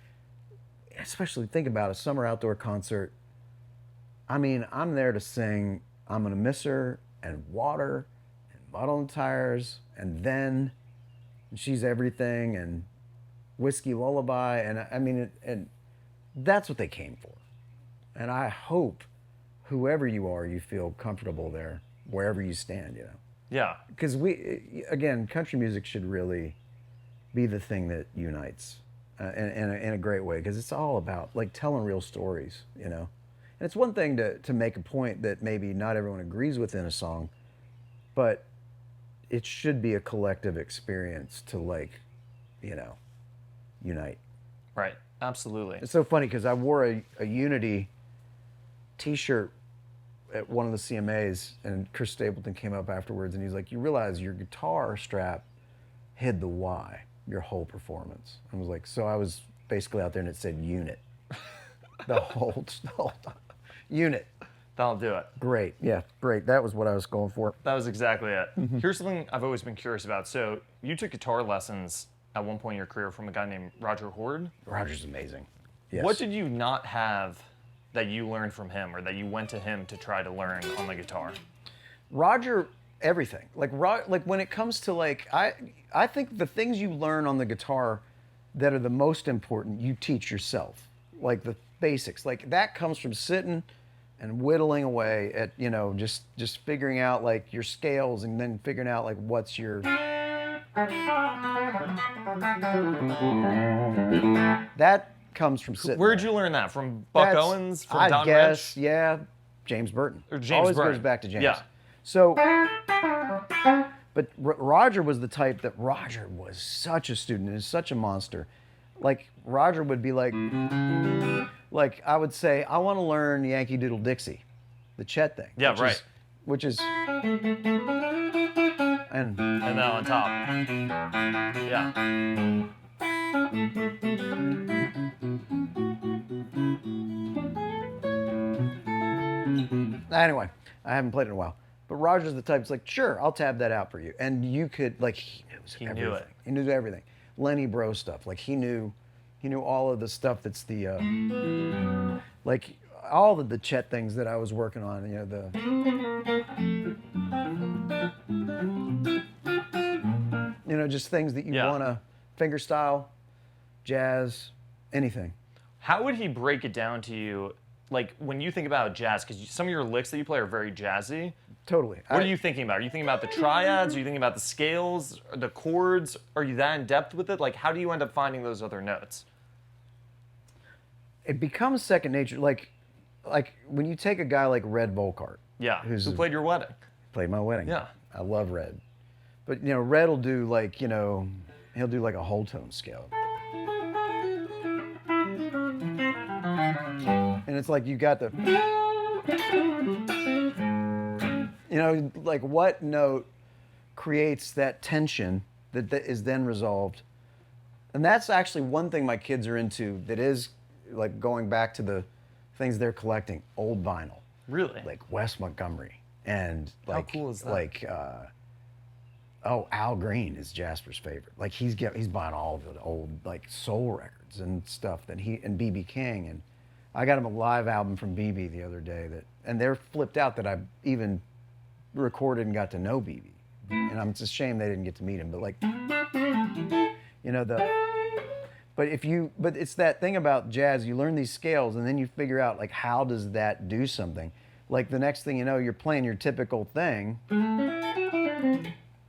Speaker 2: especially think about a summer outdoor concert. I mean, I'm there to sing I'm Gonna Miss Her and Water and Mud on the Tires and Then and She's Everything and Whiskey Lullaby, and I mean, and that's what they came for. And I hope whoever you are, you feel comfortable there, wherever you stand, you know.
Speaker 1: Yeah.
Speaker 2: Because again, country music should really be the thing that unites in a great way, because it's all about like telling real stories, you know. And it's one thing to make a point that maybe not everyone agrees with in a song, but it should be a collective experience to, like, you know, unite.
Speaker 1: Right. Absolutely.
Speaker 2: It's so funny because I wore a Unity t-shirt at one of the CMAs, and Chris Stapleton came up afterwards and he's like, you realize your guitar strap hid the Y, your whole performance. I was like, so I was basically out there and it said unit. the whole time. Unit.
Speaker 1: That'll do it.
Speaker 2: Great. Yeah, great. That was what I was going for.
Speaker 1: That was exactly it. Here's something I've always been curious about. So you took guitar lessons at one point in your career from a guy named Roger Horde.
Speaker 2: Roger's amazing. Yes.
Speaker 1: What did you not have that you learned from him, or that you went to him to try to learn on the guitar?
Speaker 2: Roger, everything. Like when it comes to like, I think the things you learn on the guitar that are the most important, you teach yourself. Like the basics. Like that comes from sitting and whittling away at, you know, just figuring out like your scales, and then figuring out like what's your... That comes from sitting.
Speaker 1: Where'd
Speaker 2: there.
Speaker 1: you learn that? From Buck Owens? From
Speaker 2: I
Speaker 1: Don
Speaker 2: guess,
Speaker 1: Rich?
Speaker 2: yeah, James Burton.
Speaker 1: Or James
Speaker 2: Always
Speaker 1: Burton.
Speaker 2: goes back to James.
Speaker 1: Yeah.
Speaker 2: So, but Roger was the type that Roger was such a student and is such a monster. Like Roger would be like I would say, I want to learn Yankee Doodle Dixie, the Chet thing.
Speaker 1: Yeah, right.
Speaker 2: Which is and
Speaker 1: And then on top. Yeah.
Speaker 2: Anyway, I haven't played in a while. But Roger's the type that's like, sure, I'll tab that out for you. And you could, like, he
Speaker 1: He
Speaker 2: everything.
Speaker 1: knew it.
Speaker 2: He knew everything. Lenny Bro stuff. Like, he knew all of the stuff that's the, like, all of the Chet things that I was working on, you know, just things that you want to, finger style, jazz, anything.
Speaker 1: How would he break it down to you, like, when you think about jazz? Because some of your licks that you play are very jazzy.
Speaker 2: Totally.
Speaker 1: What are you thinking about? Are you thinking about the triads? Are you thinking about the scales? The chords? Are you that in depth with it? Like, how do you end up finding those other notes?
Speaker 2: It becomes second nature. Like when you take a guy like Red Volkart.
Speaker 1: Yeah.
Speaker 2: Who
Speaker 1: played your wedding?
Speaker 2: Played my wedding.
Speaker 1: Yeah.
Speaker 2: I love Red. But, you know, Red will do like, you know, he'll do like a whole tone scale. And it's like you got the, you know, like what note creates that tension that is then resolved. And that's actually one thing my kids are into that is like going back to the things they're collecting, old vinyl.
Speaker 1: Really?
Speaker 2: Like Wes Montgomery and like,
Speaker 1: how cool is that?
Speaker 2: Like, Al Green is Jasper's favorite. Like he's buying all the old like soul records and stuff that and B.B. King, and I got him a live album from B.B. the other day and they're flipped out that I even recorded and got to know B.B. And it's a shame they didn't get to meet him, but like, you know, but it's that thing about jazz, you learn these scales and then you figure out like how does that do something? Like the next thing you know, you're playing your typical thing,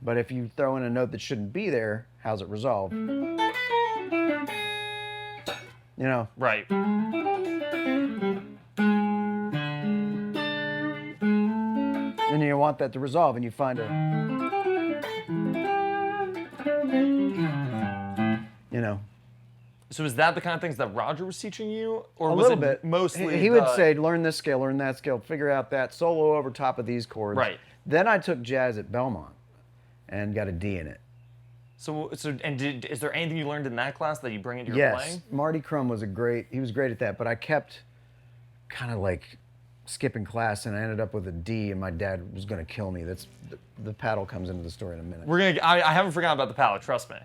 Speaker 2: but if you throw in a note that shouldn't be there, how's it resolved? You know?
Speaker 1: Right.
Speaker 2: And you want that to resolve, and you find you know.
Speaker 1: So is that the kind of things that Roger was teaching you? Or
Speaker 2: A
Speaker 1: was
Speaker 2: little
Speaker 1: it
Speaker 2: bit.
Speaker 1: mostly
Speaker 2: He would say, learn this scale, learn that scale, figure out that, solo over top of these chords.
Speaker 1: Right.
Speaker 2: Then I took jazz at Belmont and got a D in it.
Speaker 1: Is there anything you learned in that class that you bring into your
Speaker 2: Yes,
Speaker 1: playing?
Speaker 2: Marty Crum was he was great at that, but I kept kind of like skipping class, and I ended up with a D, and my dad was going to kill me. The paddle comes into the story in a minute.
Speaker 1: I haven't forgotten about the palette, trust me.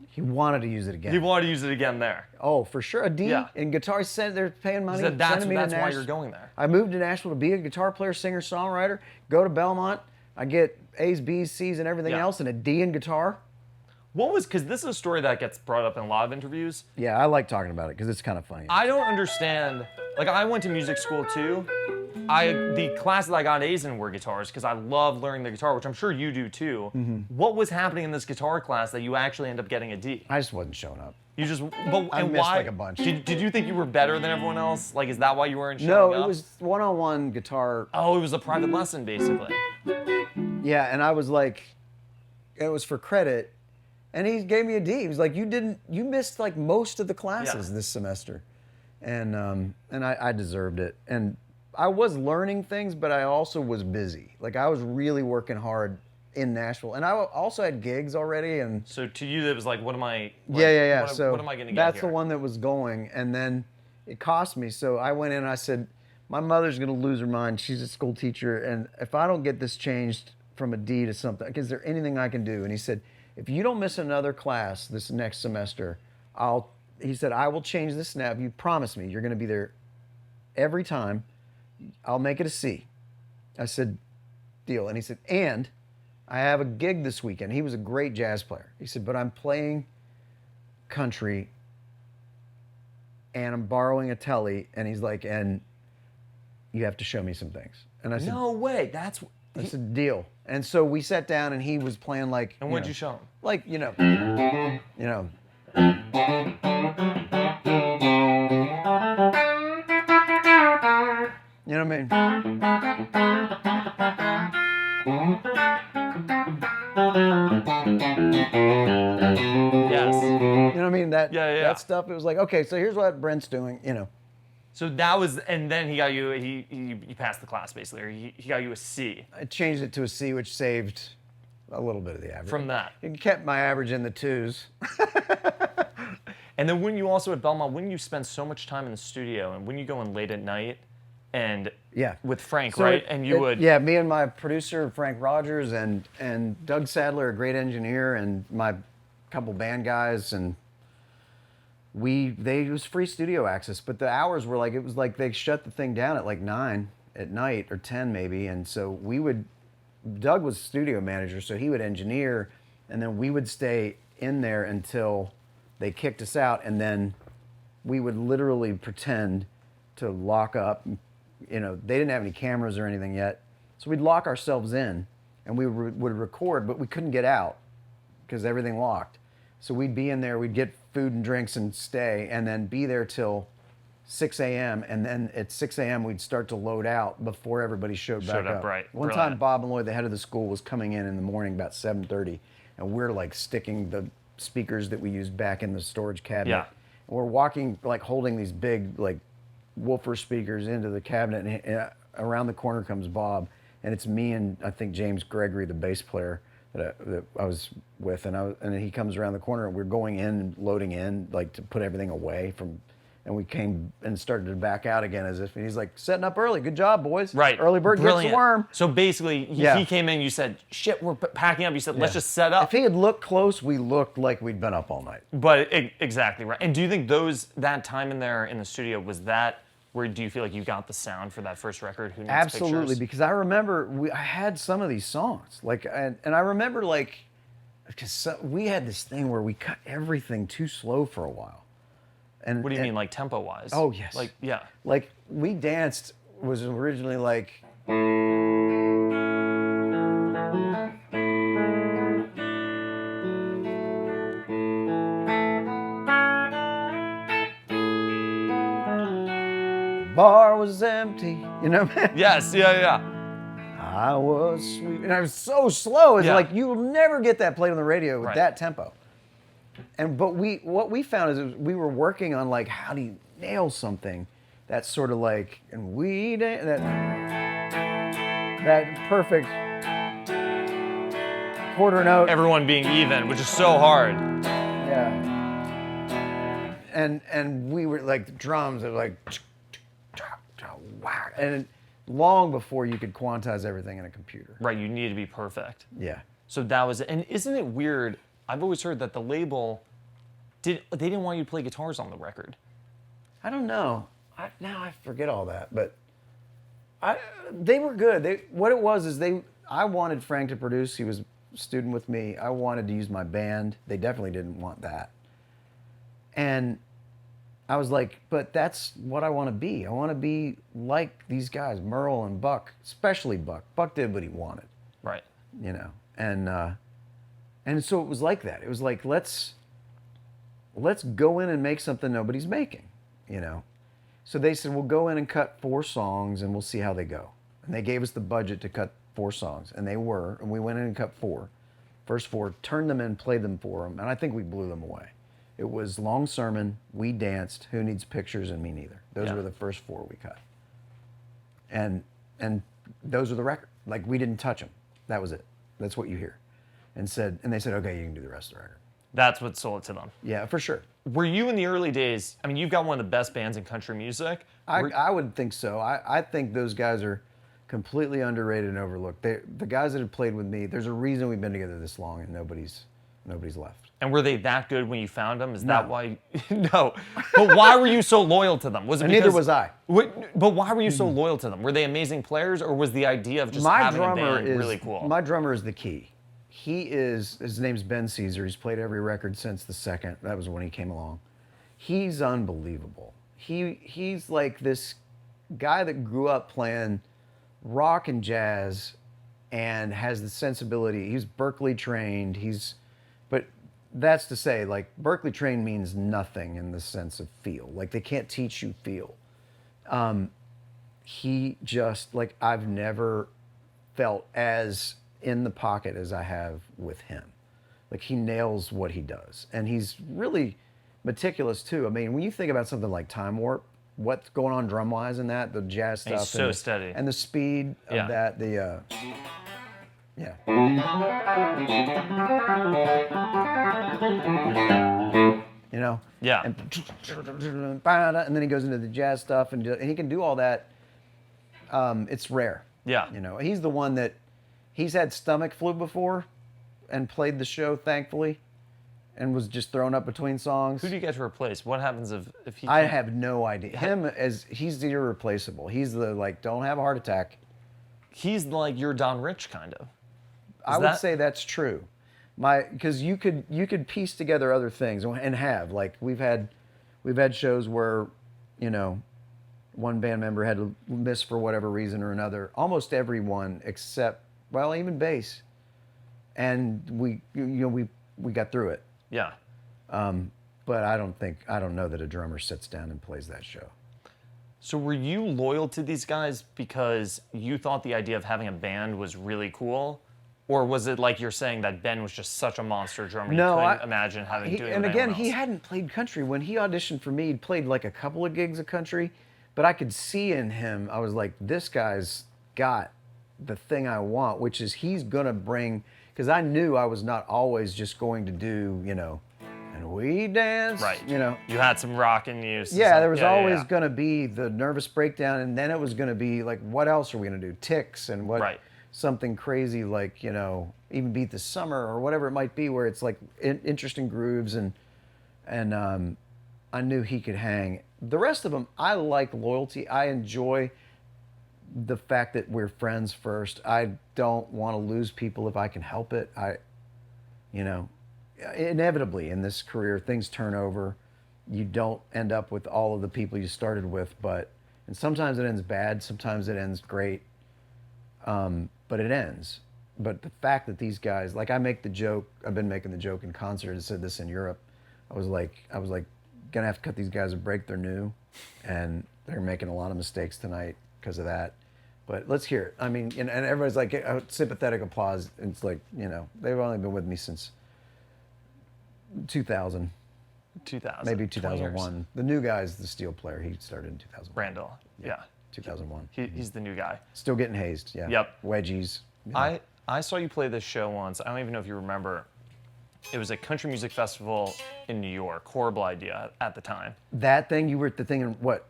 Speaker 2: He wanted to use it again.
Speaker 1: He wanted to use it again there.
Speaker 2: Oh, for sure. A D
Speaker 1: Yeah.
Speaker 2: in guitar. They're paying money.
Speaker 1: He said that's
Speaker 2: sending me to
Speaker 1: why
Speaker 2: Nash-
Speaker 1: you're going there.
Speaker 2: I moved to Nashville to be a guitar player, singer, songwriter, go to Belmont. I get A's, B's, C's, and everything
Speaker 1: Yeah.
Speaker 2: else, and a D in guitar.
Speaker 1: Because this is a story that gets brought up in a lot of interviews.
Speaker 2: Yeah, I like talking about it because it's kind of funny.
Speaker 1: I don't understand, like I went to music school too. The classes I got A's in were guitars because I love learning the guitar, which I'm sure you do too. What was happening in this guitar class that you actually end up getting a D?
Speaker 2: I just wasn't showing up.
Speaker 1: You just,
Speaker 2: I
Speaker 1: and
Speaker 2: missed
Speaker 1: why?
Speaker 2: like a bunch.
Speaker 1: Did you think you were better than everyone else? Like, is that why you weren't showing
Speaker 2: No,
Speaker 1: up?
Speaker 2: it was one-on-one guitar.
Speaker 1: Oh, it was a private lesson basically.
Speaker 2: Yeah, and I was like, it was for credit, and he gave me a D. He was like, you missed like most of the classes this semester, and I deserved it. And I was learning things, but I also was busy. Like I was really working hard in Nashville, and I also had gigs already. And
Speaker 1: So to you, it was like, what am I? Like,
Speaker 2: yeah.
Speaker 1: What,
Speaker 2: So
Speaker 1: what am I going to get
Speaker 2: that's
Speaker 1: here?
Speaker 2: the one that was going, and then it cost me. So I went in and I said, my mother's going to lose her mind. She's a school teacher, and if I don't get this changed from a D to something, is there anything I can do? And he said, if you don't miss another class this next semester, he said, I will change this now. If you promise me you're going to be there every time, I'll make it a C. I said, deal. And he said, and I have a gig this weekend. He was a great jazz player. He said, but I'm playing country and I'm borrowing a telly. And he's like, and you have to show me some things. And I said,
Speaker 1: No way.
Speaker 2: I said, deal. And so we sat down and he was playing like.
Speaker 1: And what'd you show him?
Speaker 2: Like, you know. You know what I mean?
Speaker 1: Yes.
Speaker 2: You know what I mean?
Speaker 1: Yeah.
Speaker 2: That stuff. It was like, okay, so here's what Brent's doing. You know.
Speaker 1: So that was, and then he got you. He passed the class basically, or he got you a C
Speaker 2: I changed it to a C, which saved a little bit of the average.
Speaker 1: from that.
Speaker 2: It kept my average in the twos.
Speaker 1: And then when you also at Belmont, when you spend so much time in the studio, and when you go in late at night, and
Speaker 2: Yeah.
Speaker 1: with Frank,
Speaker 2: So
Speaker 1: right? And you would.
Speaker 2: Yeah, me and my producer Frank Rogers and Doug Sadler, a great engineer, and my couple band guys, and it was free studio access, but the hours were like, it was like they shut the thing down at like 9 at night or 10 maybe, and so Doug was studio manager, so he would engineer, and then we would stay in there until they kicked us out, and then we would literally pretend to lock up. You know, they didn't have any cameras or anything yet, so we'd lock ourselves in, and we would record, but we couldn't get out because everything locked. So we'd be in there, we'd get food and drinks and stay, and then be there till 6 a.m. And then at 6 a.m. we'd start to load out before everybody showed back up.
Speaker 1: Right.
Speaker 2: One
Speaker 1: Brilliant.
Speaker 2: time Bob Malloy, the head of the school, was coming in the morning about 7:30, and we're like sticking the speakers that we used back in the storage cabinet.
Speaker 1: Yeah.
Speaker 2: And we're walking, like holding these big like woofer speakers into the cabinet, and around the corner comes Bob, and it's me and I think James Gregory, the bass player that I was with, and then he comes around the corner, and we're going in and loading in, like to put everything away from, and we came and started to back out again as if, and he's like, setting up early, good job, boys.
Speaker 1: Right.
Speaker 2: Early bird gets
Speaker 1: Brilliant.
Speaker 2: the worm.
Speaker 1: So basically,
Speaker 2: Yeah.
Speaker 1: he came in, you said, shit, we're packing up. You said, let's
Speaker 2: Yeah.
Speaker 1: just set up.
Speaker 2: If he had looked close, we looked like we'd been up all night.
Speaker 1: But exactly right. And do you think that time in there in the studio, was that where do you feel like you got the sound for that first record? Who Needs
Speaker 2: Absolutely,
Speaker 1: Pictures?
Speaker 2: because I remember I had some of these songs, like, and I remember like, because we had this thing where we cut everything too slow for a while. And
Speaker 1: What do you mean, like tempo wise?
Speaker 2: Oh, yes.
Speaker 1: Like, yeah.
Speaker 2: Like We Danced was originally like. Bar was empty, you know.
Speaker 1: Yes, yeah.
Speaker 2: I was sweet, and I was so slow. It's
Speaker 1: Yeah.
Speaker 2: like you'll never get that played on the radio with
Speaker 1: Right.
Speaker 2: that tempo. But what we found is we were working on like, how do you nail something that's sort of like, and that perfect quarter note.
Speaker 1: everyone being even, which is so hard.
Speaker 2: Yeah. And we were like, the drums are like, and long before you could quantize everything in a computer.
Speaker 1: Right, you need to be perfect.
Speaker 2: Yeah.
Speaker 1: So that was it. And isn't it weird? I've always heard that the label they didn't want you to play guitars on the record.
Speaker 2: I don't know. Now I forget all that, but they were good. What it was is I wanted Frank to produce. He was a student with me. I wanted to use my band. They definitely didn't want that. And I was like, but that's what I want to be. I want to be like these guys, Merle and Buck, especially Buck. Buck did what he wanted.
Speaker 1: Right.
Speaker 2: You know, and so it was like that. It was like, let's go in and make something nobody's making, you know. So they said, we'll go in and cut 4 songs and we'll see how they go. And they gave us the budget to cut 4 songs, and we went in and cut 4. First 4, turned them in, played them for them, and I think we blew them away. It was Long Sermon, We Danced, Who Needs Pictures, and Me Neither. Those were the first 4 we cut. And those were the record. Like, we didn't touch them. That was it. That's what you hear. And they said, okay, you can do the rest of the record.
Speaker 1: That's what sold it to them.
Speaker 2: Yeah, for sure.
Speaker 1: Were you in the early days? I mean, you've got one of the best bands in country music.
Speaker 2: I would think so. I think those guys are completely underrated and overlooked. The guys that have played with me, there's a reason we've been together this long and nobody's left.
Speaker 1: And were they that good when you found them? Is
Speaker 2: No.
Speaker 1: that why? No. But why were you so loyal to them? Was it
Speaker 2: And
Speaker 1: because,
Speaker 2: neither was I.
Speaker 1: But why were you so loyal to them? Were they amazing players, or was the idea of just having a band really cool?
Speaker 2: My drummer is the key. His name's Ben Caesar. He's played every record since the second. That was when he came along. He's unbelievable. He's like this guy that grew up playing rock and jazz and has the sensibility. He's Berkeley trained. But that's to say, like, Berkeley trained means nothing in the sense of feel. Like, they can't teach you feel. He just, like, I've never felt as in the pocket as I have with him. Like, he nails what he does. And he's really meticulous, too. I mean, when you think about something like Time Warp, what's going on drum-wise in that, the jazz stuff.
Speaker 1: He's so steady.
Speaker 2: And the speed of that, yeah. You know?
Speaker 1: Yeah.
Speaker 2: And then he goes into the jazz stuff, and he can do all that. It's rare.
Speaker 1: Yeah.
Speaker 2: You know, he's the one that, he's had stomach flu before and played the show, thankfully, and was just thrown up between songs.
Speaker 1: Who do you get to replace? What happens if he?
Speaker 2: I have no idea. He's irreplaceable. He's the, like, don't have a heart attack.
Speaker 1: He's like your Don Rich, kind of.
Speaker 2: I would say that's true. Because you could piece together other things, and have, like, we've had shows where, you know, one band member had to miss for whatever reason or another. Almost everyone except, well, even bass, and we got through it.
Speaker 1: Yeah.
Speaker 2: But I don't know that a drummer sits down and plays that show.
Speaker 1: So were you loyal to these guys because you thought the idea of having a band was really cool? Or was it like you're saying that Ben was just such a monster drummer you couldn't imagine doing it with anyone else?
Speaker 2: He hadn't played country. When he auditioned for me, he'd played like a couple of gigs of country, but I could see in him, I was like, this guy's got the thing I want, which is he's going to bring, because I knew I was not always just going to do, you know, and we dance,
Speaker 1: Right.
Speaker 2: you know.
Speaker 1: You had some rock in you.
Speaker 2: Yeah, there was always going to be the nervous breakdown, and then it was going to be like, what else are we going to do? Ticks and what?
Speaker 1: Right.
Speaker 2: Something crazy like, you know, Even Beat the Summer or whatever it might be, where it's like interesting grooves, and I knew he could hang. The rest of them, I like loyalty. I enjoy the fact that we're friends first. I don't want to lose people if I can help it. You know, inevitably in this career, things turn over. You don't end up with all of the people you started with, and sometimes it ends bad, sometimes it ends great. But it ends. But the fact that these guys, like, I make the joke, I've been making the joke in concert, I said this in Europe, I was like, gonna have to cut these guys a break, they're new, and they're making a lot of mistakes tonight because of that. But let's hear it. I mean, and everybody's like, sympathetic applause. It's like, you know, they've only been with me since 2000.
Speaker 1: 2000.
Speaker 2: Maybe 2001. The new guy's the steel player. He started in 2001.
Speaker 1: Randall. Yeah.
Speaker 2: 2001.
Speaker 1: He's the new guy.
Speaker 2: Still getting hazed, yeah.
Speaker 1: Yep.
Speaker 2: Wedgies. Yeah.
Speaker 1: I saw you play this show once. I don't even know if you remember. It was a country music festival in New York. Horrible idea at the time.
Speaker 2: That thing, you were at the thing in what?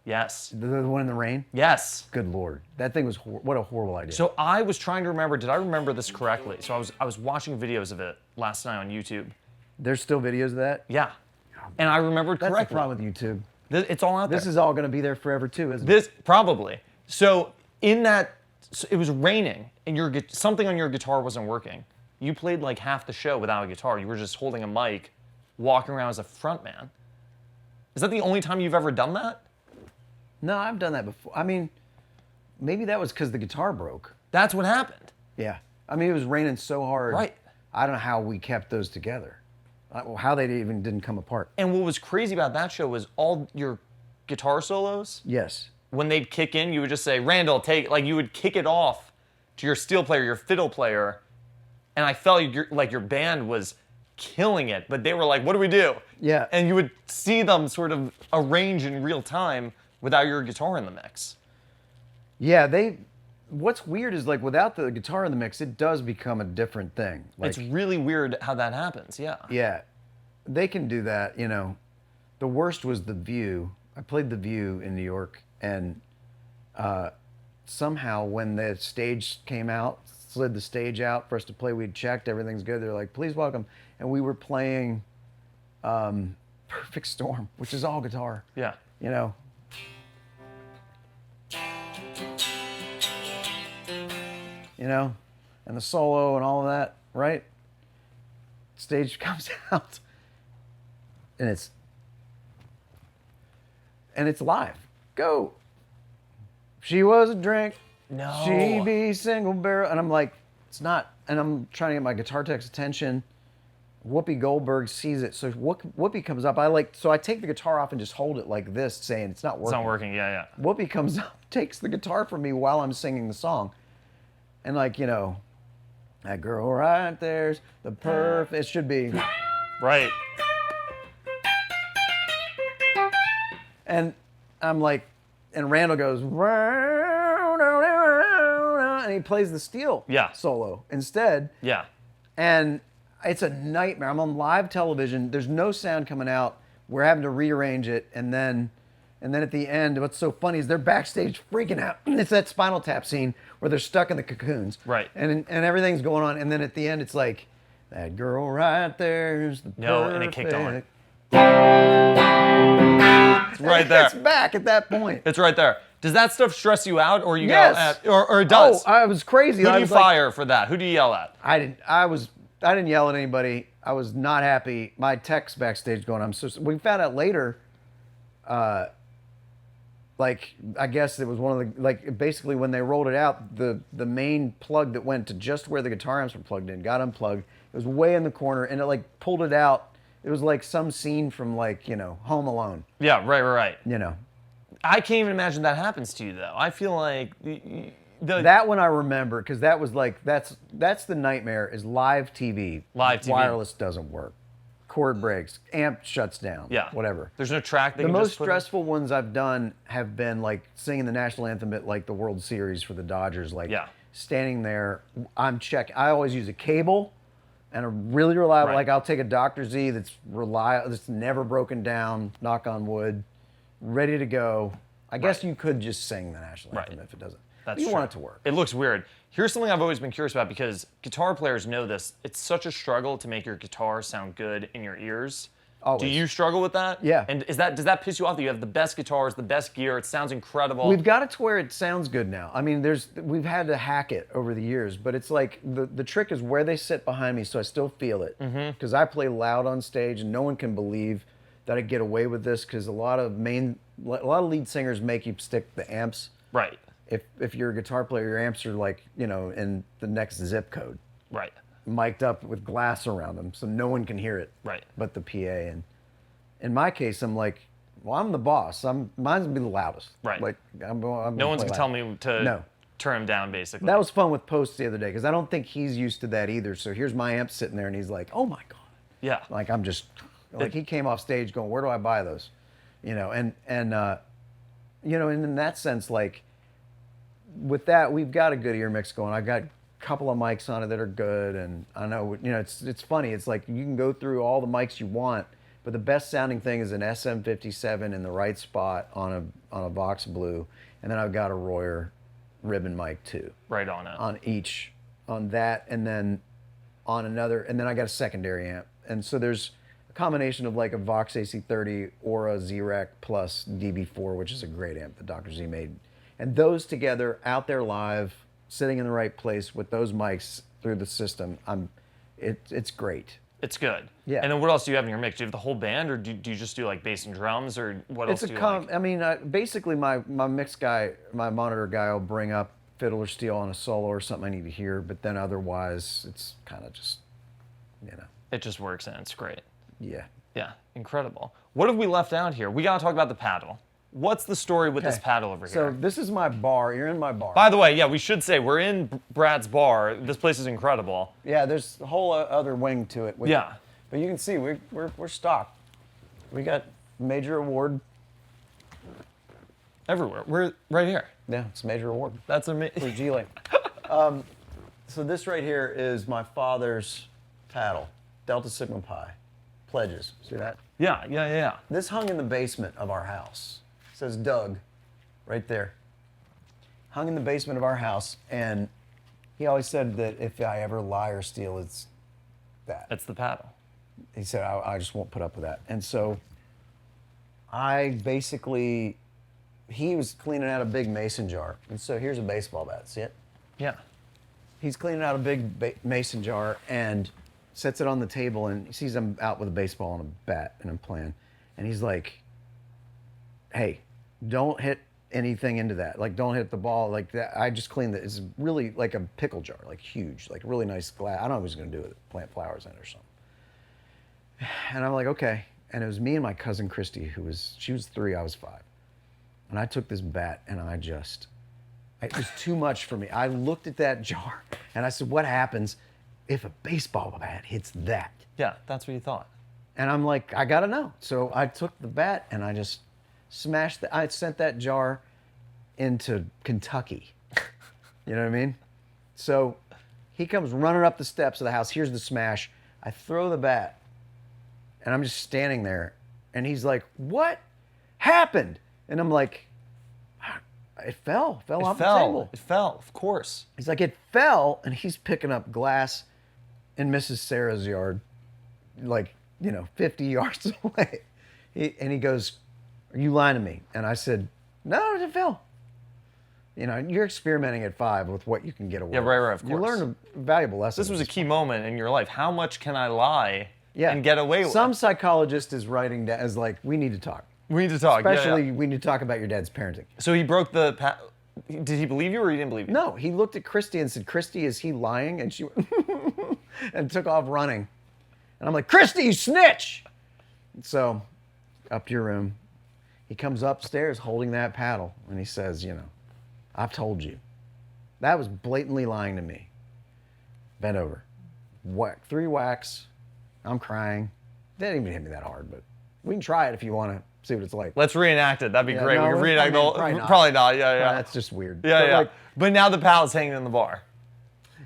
Speaker 1: Yes.
Speaker 2: The one in the rain?
Speaker 1: Yes.
Speaker 2: Good Lord. That thing was, what a horrible idea.
Speaker 1: So I was trying to remember, did I remember this correctly? So I was watching videos of it last night on YouTube.
Speaker 2: There's still videos of that?
Speaker 1: Yeah. And I remembered
Speaker 2: That's
Speaker 1: correctly.
Speaker 2: the problem with YouTube.
Speaker 1: It's all out there.
Speaker 2: This is all going to be there forever too, isn't it?
Speaker 1: This probably. So in that, it was raining, and something on your guitar wasn't working. You played like half the show without a guitar. You were just holding a mic, walking around as a front man. Is that the only time you've ever done that?
Speaker 2: No, I've done that before. I mean, maybe that was because the guitar broke.
Speaker 1: That's what happened.
Speaker 2: Yeah. I mean, it was raining so hard.
Speaker 1: Right.
Speaker 2: I don't know how we kept those together. How they even didn't come apart.
Speaker 1: And what was crazy about that show was all your guitar solos.
Speaker 2: Yes.
Speaker 1: When they'd kick in, you would just say, Randall, take, like you would kick it off to your steel player, your fiddle player. And I felt like your band was killing it, but they were like, what do we do?
Speaker 2: Yeah.
Speaker 1: And you would see them sort of arrange in real time without your guitar in the mix.
Speaker 2: Yeah, what's weird is like without the guitar in the mix, it does become a different thing. Like,
Speaker 1: It's really weird how that happens, yeah.
Speaker 2: yeah, they can do that, you know. The worst was The View. I played The View in New York, and somehow when the stage came out, slid the stage out for us to play, we'd checked, everything's good. They're like, please welcome. And we were playing Perfect Storm, which is all guitar.
Speaker 1: Yeah.
Speaker 2: You know. You know, and the solo and all of that, right? Stage comes out, and it's live. Go. She was a drink.
Speaker 1: No.
Speaker 2: She be single barrel, and I'm like, it's not. And I'm trying to get my guitar tech's attention. Whoopi Goldberg sees it, so Whoopi comes up. So I take the guitar off and just hold it like this, saying it's not working.
Speaker 1: It's not working, yeah.
Speaker 2: Whoopi comes up, takes the guitar from me while I'm singing the song. And like, you know, that girl right there's the perfect, it should be.
Speaker 1: Right.
Speaker 2: And I'm like, and Randall goes, and he plays the steel solo instead.
Speaker 1: Yeah.
Speaker 2: And it's a nightmare. I'm on live television. There's no sound coming out. We're having to rearrange it. And then at the end, what's so funny is they're backstage freaking out. It's that Spinal Tap scene where they're stuck in the cocoons.
Speaker 1: Right.
Speaker 2: And everything's going on. And then at the end, it's like, that girl right there's the perfect.
Speaker 1: And it kicked on. It's right there.
Speaker 2: It's back at that point.
Speaker 1: It's right there. Does that stuff stress you out, or you
Speaker 2: Yes.
Speaker 1: go, or it does?
Speaker 2: Oh, I was crazy.
Speaker 1: Who do
Speaker 2: I
Speaker 1: you
Speaker 2: was like,
Speaker 1: fire for that? Who do you yell at?
Speaker 2: I didn't yell at anybody. I was not happy. My tech's backstage going, we found out later, like, I guess it was one of the, like, basically when they rolled it out, the main plug that went to just where the guitar amps were plugged in got unplugged. It was way in the corner, and it, like, pulled it out. It was like some scene from, like, you know, Home Alone.
Speaker 1: Yeah, right.
Speaker 2: You know.
Speaker 1: I can't even imagine that happens to you, though. I feel like
Speaker 2: that one I remember, because that was like, that's the nightmare, is live TV.
Speaker 1: Live TV.
Speaker 2: Wireless doesn't work. Cord breaks. Amp shuts down.
Speaker 1: Yeah.
Speaker 2: Whatever.
Speaker 1: There's no track they
Speaker 2: The
Speaker 1: can
Speaker 2: most
Speaker 1: just put in?
Speaker 2: stressful ones I've done have been like singing the national anthem at like the World Series for the Dodgers. Like standing there, I always use a cable and a really reliable, like I'll take a Dr. Z that's reliable, that's never broken down, knock on wood, ready to go. I guess you could just sing the national anthem if it doesn't.
Speaker 1: That's
Speaker 2: you
Speaker 1: true.
Speaker 2: want it to work.
Speaker 1: It looks weird. Here's something I've always been curious about, because guitar players know this. It's such a struggle to make your guitar sound good in your ears.
Speaker 2: Always.
Speaker 1: Do you struggle with that?
Speaker 2: Yeah.
Speaker 1: And does that piss you off that you have the best guitars, the best gear, it sounds incredible?
Speaker 2: We've got it to where it sounds good now. I mean, we've had to hack it over the years, but it's like the trick is where they sit behind me, so I still feel it. Because I play loud on stage, and no one can believe that I get away with this, because a lot of lead singers make you stick the amps.
Speaker 1: Right.
Speaker 2: If you're a guitar player, your amps are like, you know, in the next zip code.
Speaker 1: Right.
Speaker 2: Mic'd up with glass around them, so no one can hear it.
Speaker 1: Right.
Speaker 2: But the PA. And in my case, I'm like, well, I'm the boss. Mine's gonna be the loudest.
Speaker 1: Right.
Speaker 2: Like I'm
Speaker 1: no one's gonna tell me to turn him down, basically.
Speaker 2: That was fun with Post the other day, because I don't think he's used to that either. So here's my amp sitting there, and he's like, oh my God.
Speaker 1: Yeah.
Speaker 2: Like I'm just, like he came off stage going, where do I buy those? You know, and you know, and in that sense, like, with that, we've got a good ear mix going. I've got couple of mics on it that are good, and I know, it's funny. It's like you can go through all the mics you want, but the best sounding thing is an SM57 in the right spot on a Vox Blue, and then I've got a Royer ribbon mic too.
Speaker 1: Right on it.
Speaker 2: On that, and then on another, and then I got a secondary amp, and so there's a combination of like a Vox AC30 or a Z-Rack plus DB4, which is a great amp that Dr. Z made, and those together out there live, sitting in the right place with those mics through the system, it's great.
Speaker 1: It's good.
Speaker 2: Yeah.
Speaker 1: And then what else do you have in your mix? Do you have the whole band, or do you just do like bass and drums, or what else do you like?
Speaker 2: I mean, basically my mix guy, my monitor guy will bring up fiddle or steel on a solo or something I need to hear, but then otherwise it's kind of just,
Speaker 1: It just works and it's great.
Speaker 2: Yeah.
Speaker 1: Yeah, incredible. What have we left out here? We got to talk about the paddle. What's the story with this paddle over here?
Speaker 2: So this is my bar. You're in my bar.
Speaker 1: By the way, yeah, we should say we're in Brad's bar. This place is incredible.
Speaker 2: Yeah, there's a whole other wing to it.
Speaker 1: Yeah.
Speaker 2: But you can see we're stocked. We got major award.
Speaker 1: Everywhere. We're right here.
Speaker 2: Yeah, it's a major award.
Speaker 1: That's amazing.
Speaker 2: For G-Link. So this right here is my father's paddle, Delta Sigma Pi, pledges. See that?
Speaker 1: Yeah.
Speaker 2: This hung in the basement of our house. It says Doug, right there. Hung in the basement of our house, and he always said that if I ever lie or steal, it's that.
Speaker 1: It's the paddle.
Speaker 2: He said, I just won't put up with that. And so I basically, he was cleaning out a big mason jar. And so here's a baseball bat, see it?
Speaker 1: Yeah.
Speaker 2: He's cleaning out a big mason jar and sets it on the table, and he sees I'm out with a baseball and a bat and I'm playing. And he's like, hey, don't hit anything into that. Like, don't hit the ball like that. I just cleaned it. It's really like a pickle jar, like huge, like really nice glass. I don't know what he was going to do with it, plant flowers in it or something. And I'm like, okay. And it was me and my cousin Christy, she was 3, I was 5. And I took this bat and it was too much for me. I looked at that jar and I said, what happens if a baseball bat hits that?
Speaker 1: Yeah, that's what you thought.
Speaker 2: And I'm like, I gotta know. So I took the bat and I just I sent that jar into Kentucky. You know what I mean? So he comes running up the steps of the house. Here's the smash. I throw the bat and I'm just standing there. And he's like, what happened? And I'm like, it fell off the table.
Speaker 1: It fell, of course.
Speaker 2: He's like, it fell, and he's picking up glass in Mrs. Sarah's yard, like, 50 yards away. And he goes, are you lying to me? And I said, no, it fell. You're experimenting at 5 with what you can get away with.
Speaker 1: Yeah, right, of course.
Speaker 2: You learn a valuable lesson.
Speaker 1: This was a key moment in your life. How much can I lie and get away with?
Speaker 2: Some psychologist is writing down, is like, we need to talk.
Speaker 1: We need to talk.
Speaker 2: Especially, we need to talk about your dad's parenting.
Speaker 1: So he broke the did he believe you or he didn't believe you?
Speaker 2: No, he looked at Christy and said, Christy, is he lying? And she went and took off running. And I'm like, Christy, you snitch! So, up to your room. He comes upstairs holding that paddle, and he says, I've told you. That was blatantly lying to me. Bent over. 3 whacks. I'm crying. Didn't even hit me that hard, but we can try it if you want to see what it's like.
Speaker 1: Let's reenact it. That'd be great.
Speaker 2: No,
Speaker 1: we can reenact
Speaker 2: probably
Speaker 1: not. Yeah.
Speaker 2: That's just weird.
Speaker 1: Yeah. But now the paddle's hanging in the bar.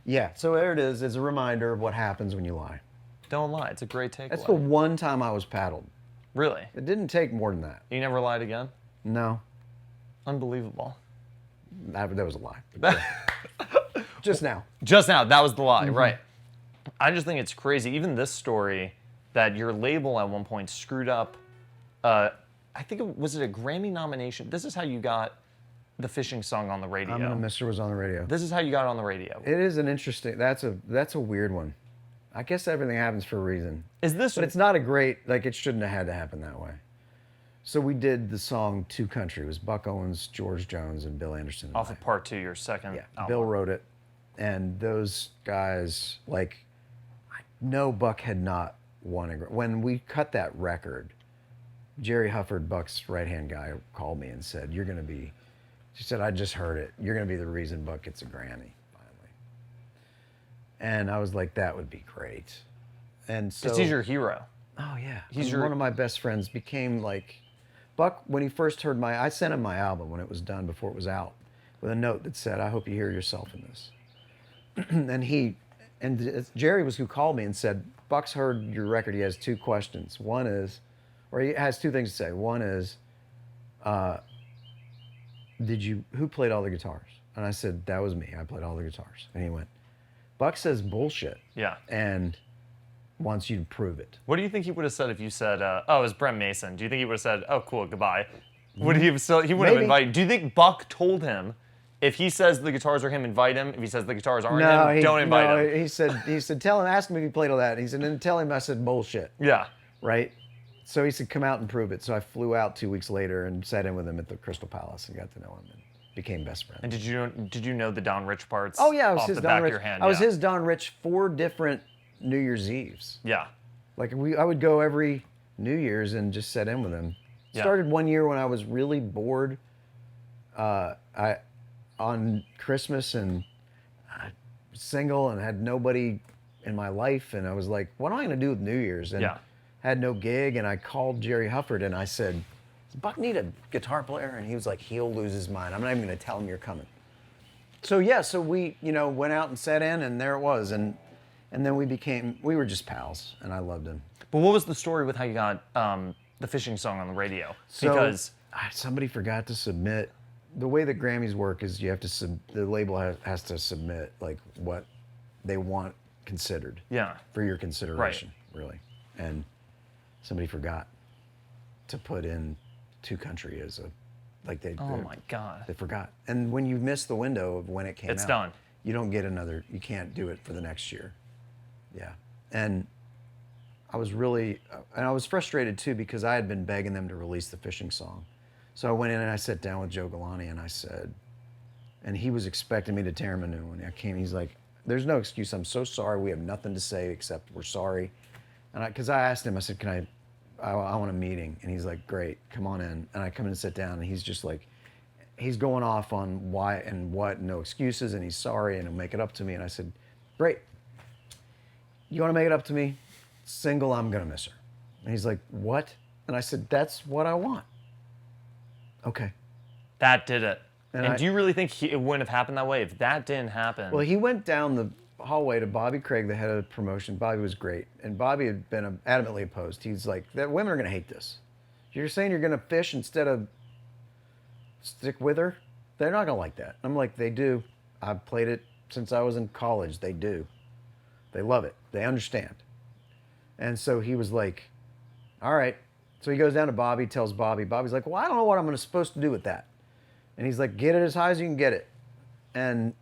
Speaker 2: Yeah, so there it is. It's a reminder of what happens when you lie.
Speaker 1: Don't lie. It's a great takeaway.
Speaker 2: That's the one time I was paddled.
Speaker 1: Really?
Speaker 2: It didn't take more than that.
Speaker 1: You never lied again?
Speaker 2: No.
Speaker 1: Unbelievable.
Speaker 2: That was a lie. Just now.
Speaker 1: Just now. That was the lie, right. I just think it's crazy. Even this story that your label at one point screwed up, I think was it a Grammy nomination? This is how you got the fishing song on the radio.
Speaker 2: I'm gonna Mister was on the radio.
Speaker 1: This is how you got it on the radio.
Speaker 2: It is an interesting, that's a weird one. I guess everything happens for a reason. But it's not a great, it shouldn't have had to happen that way. So we did the song Two Country. It was Buck Owens, George Jones, and Bill Anderson.
Speaker 1: Off of Part 2, your second album.
Speaker 2: Bill wrote it. And those guys, I know Buck had not won a Grammy. When we cut that record, Jerry Hufford, Buck's right-hand guy, called me and said, she said, I just heard it. You're going to be the reason Buck gets a Grammy, finally. And I was like, that would be great. And so...
Speaker 1: Because he's your hero.
Speaker 2: Oh, yeah.
Speaker 1: He's
Speaker 2: one of my best friends, became Buck, when he first heard I sent him my album when it was done, before it was out, with a note that said, I hope you hear yourself in this. Jerry was who called me and said, Buck's heard your record. He has two questions. One is, or he has two things to say. One is, who played all the guitars? And I said, that was me. I played all the guitars. And he went, Buck says bullshit.
Speaker 1: Yeah.
Speaker 2: And wants you to prove it.
Speaker 1: What do you think he would have said if you said, oh, it was Brent Mason? Do you think he would have said, oh, cool, goodbye? Would he have still, he would have invited, do you think Buck told him, if he says the guitars are him, invite him. If he says the guitars aren't him, don't invite him.
Speaker 2: He said, tell him, ask him if he played all that. And he said, then tell him I said bullshit.
Speaker 1: Yeah.
Speaker 2: Right? So he said, come out and prove it. So I flew out 2 weeks later and sat in with him at the Crystal Palace and got to know him and became best friends.
Speaker 1: And did you know the Don Rich parts?
Speaker 2: Oh yeah, I was
Speaker 1: off
Speaker 2: his
Speaker 1: the
Speaker 2: Don
Speaker 1: back
Speaker 2: Rich.
Speaker 1: of your hand?
Speaker 2: I was his Don Rich 4 different New Year's Eves.
Speaker 1: Yeah.
Speaker 2: Like I would go every New Year's and just sit in with him.
Speaker 1: Yeah.
Speaker 2: Started one year when I was really bored. On Christmas and single and had nobody in my life, and I was like, what am I going to do with New Year's? And had no gig, and I called Jerry Hufford and I said, does Buck need a guitar player? And he was like, he'll lose his mind. I'm not even going to tell him you're coming. So yeah, so we went out and sat in, and there it was, and then we were just pals, and I loved him.
Speaker 1: But what was the story with how you got the fishing song on the radio? Because
Speaker 2: somebody forgot to submit. The way that Grammys work is you have to the label has to submit like what they want considered.
Speaker 1: Yeah.
Speaker 2: For your consideration, really. And somebody forgot to put in Two Country as
Speaker 1: oh my God.
Speaker 2: They forgot. And when you miss the window of when it came out,
Speaker 1: it's done.
Speaker 2: You don't get another. You can't do it for the next year. Yeah. And I was frustrated too because I had been begging them to release the fishing song. So I went in and I sat down with Joe Galante and I said, and he was expecting me to tear him a new one. I came, he's like, there's no excuse. I'm so sorry. We have nothing to say except we're sorry. And because I asked him, I said, I want a meeting. And he's like, great, come on in. And I come in and sit down and he's just like, he's going off on why and what, no excuses, and he's sorry and he'll make it up to me. And I said, great. You want to make it up to me? Single, I'm going to miss her. And he's like, what? And I said, that's what I want. Okay.
Speaker 1: That did it. And do you really think it wouldn't have happened that way if that didn't happen?
Speaker 2: Well, he went down the hallway to Bobby Craig, the head of promotion. Bobby was great. And Bobby had been adamantly opposed. He's like, women are going to hate this. You're saying you're going to fish instead of stick with her? They're not going to like that. I'm like, they do. I've played it since I was in college. They do. They love it. They understand. And so he was like, all right. So he goes down to Bobby, tells Bobby. Bobby's like, well, I don't know what I'm supposed to do with that. And he's like, get it as high as you can get it. And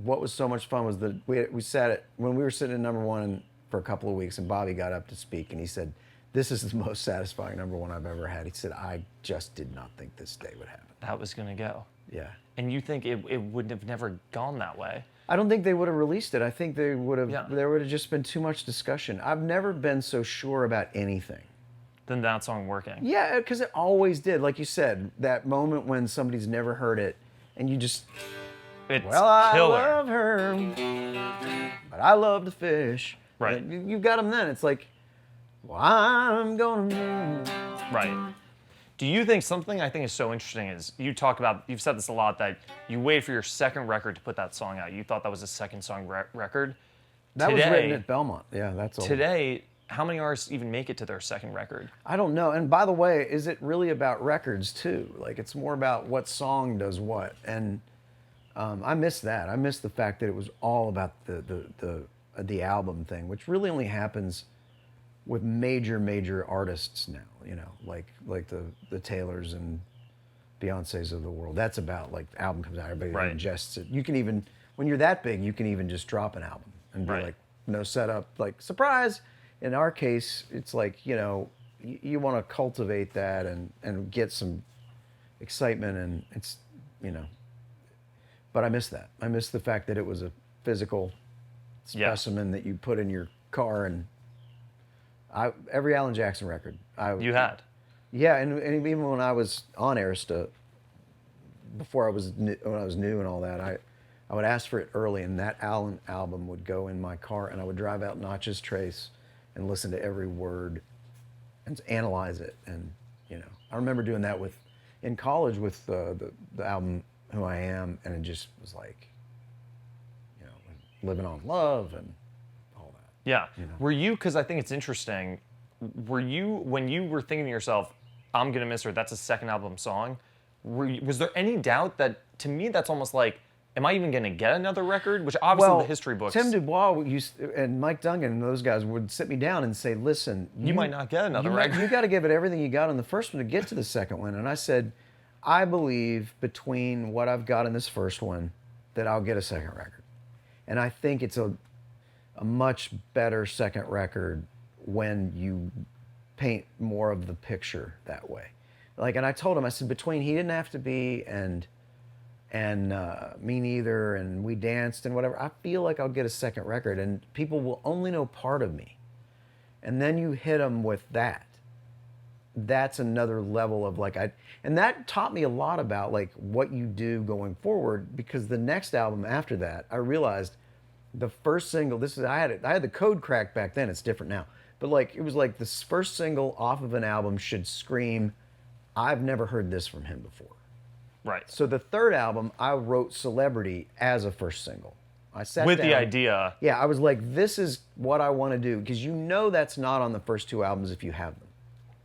Speaker 2: what was so much fun was that we sat at, when we were sitting at number one for a couple of weeks, and Bobby got up to speak, and he said, this is the most satisfying number one I've ever had. He said, I just did not think this day would happen.
Speaker 1: That was going to go.
Speaker 2: Yeah.
Speaker 1: And you think it wouldn't have never gone that way?
Speaker 2: I don't think they would have released it. I think they would have, there would have just been too much discussion. I've never been so sure about anything.
Speaker 1: Then that song working.
Speaker 2: Yeah, because it always did. Like you said, that moment when somebody's never heard it, and you just,
Speaker 1: it's
Speaker 2: I
Speaker 1: killer.
Speaker 2: love her, but I love to fish.
Speaker 1: Right.
Speaker 2: You've got them then. It's like, well, I'm gonna move.
Speaker 1: Right. Do you think something I think is so interesting is you've said this a lot, that you wait for your second record to put that song out. You thought that was a second song record.
Speaker 2: That was written at Belmont. Yeah, that's all.
Speaker 1: Today, how many artists even make it to their second record?
Speaker 2: I don't know. And by the way, is it really about records too? Like, it's more about what song does what. And I miss that. I miss the fact that it was all about the album thing, which really only happens with major artists now. You know, like the Taylors and Beyoncés of the world. That's about, like, the album comes out, everybody ingests it. You can even, when you're that big, you can even just drop an album and be like, no setup, like, surprise. In our case, it's like, you know, you want to cultivate that and get some excitement, and it's, you know. But I miss that. I miss the fact that it was a physical specimen that you put in your car. And every Alan Jackson record.
Speaker 1: You had?
Speaker 2: Yeah, and even when I was on Arista, before when I was new and all that, I would ask for it early, and that Alan album would go in my car, and I would drive out Notch's Trace and listen to every word and analyze it. And, you know, I remember doing that in college with the album Who I Am, and it just was like, you know, living on love and all that.
Speaker 1: Yeah.
Speaker 2: You know?
Speaker 1: Were you, because I think it's interesting, were you, when you were thinking to yourself, I'm going to miss her, that's a second album song, was there any doubt that, to me, that's almost like, am I even going to get another record? Which obviously the history books.
Speaker 2: Tim Dubois and Mike Dungan and those guys would sit me down and say, listen,
Speaker 1: you might not get another record.
Speaker 2: You got to give it everything you got on the first one to get to the second one. And I said, I believe between what I've got in this first one that I'll get a second record. And I think it's a much better second record when you paint more of the picture that way. Like, and I told him, I said, between He Didn't Have to Be and Me Neither and We Danced and whatever, I feel like I'll get a second record and people will only know part of me. And then you hit them with that. That's another level of like, and that taught me a lot about like what you do going forward, because the next album after that, I realized the first single, I had the code cracked back then, it's different now. But like, it was like this first single off of an album should scream, I've never heard this from him before.
Speaker 1: Right.
Speaker 2: So the third album, I wrote Celebrity as a first single. I sat
Speaker 1: with
Speaker 2: down,
Speaker 1: the idea.
Speaker 2: Yeah, I was like, this is what I want to do, because you know that's not on the first two albums if you have them.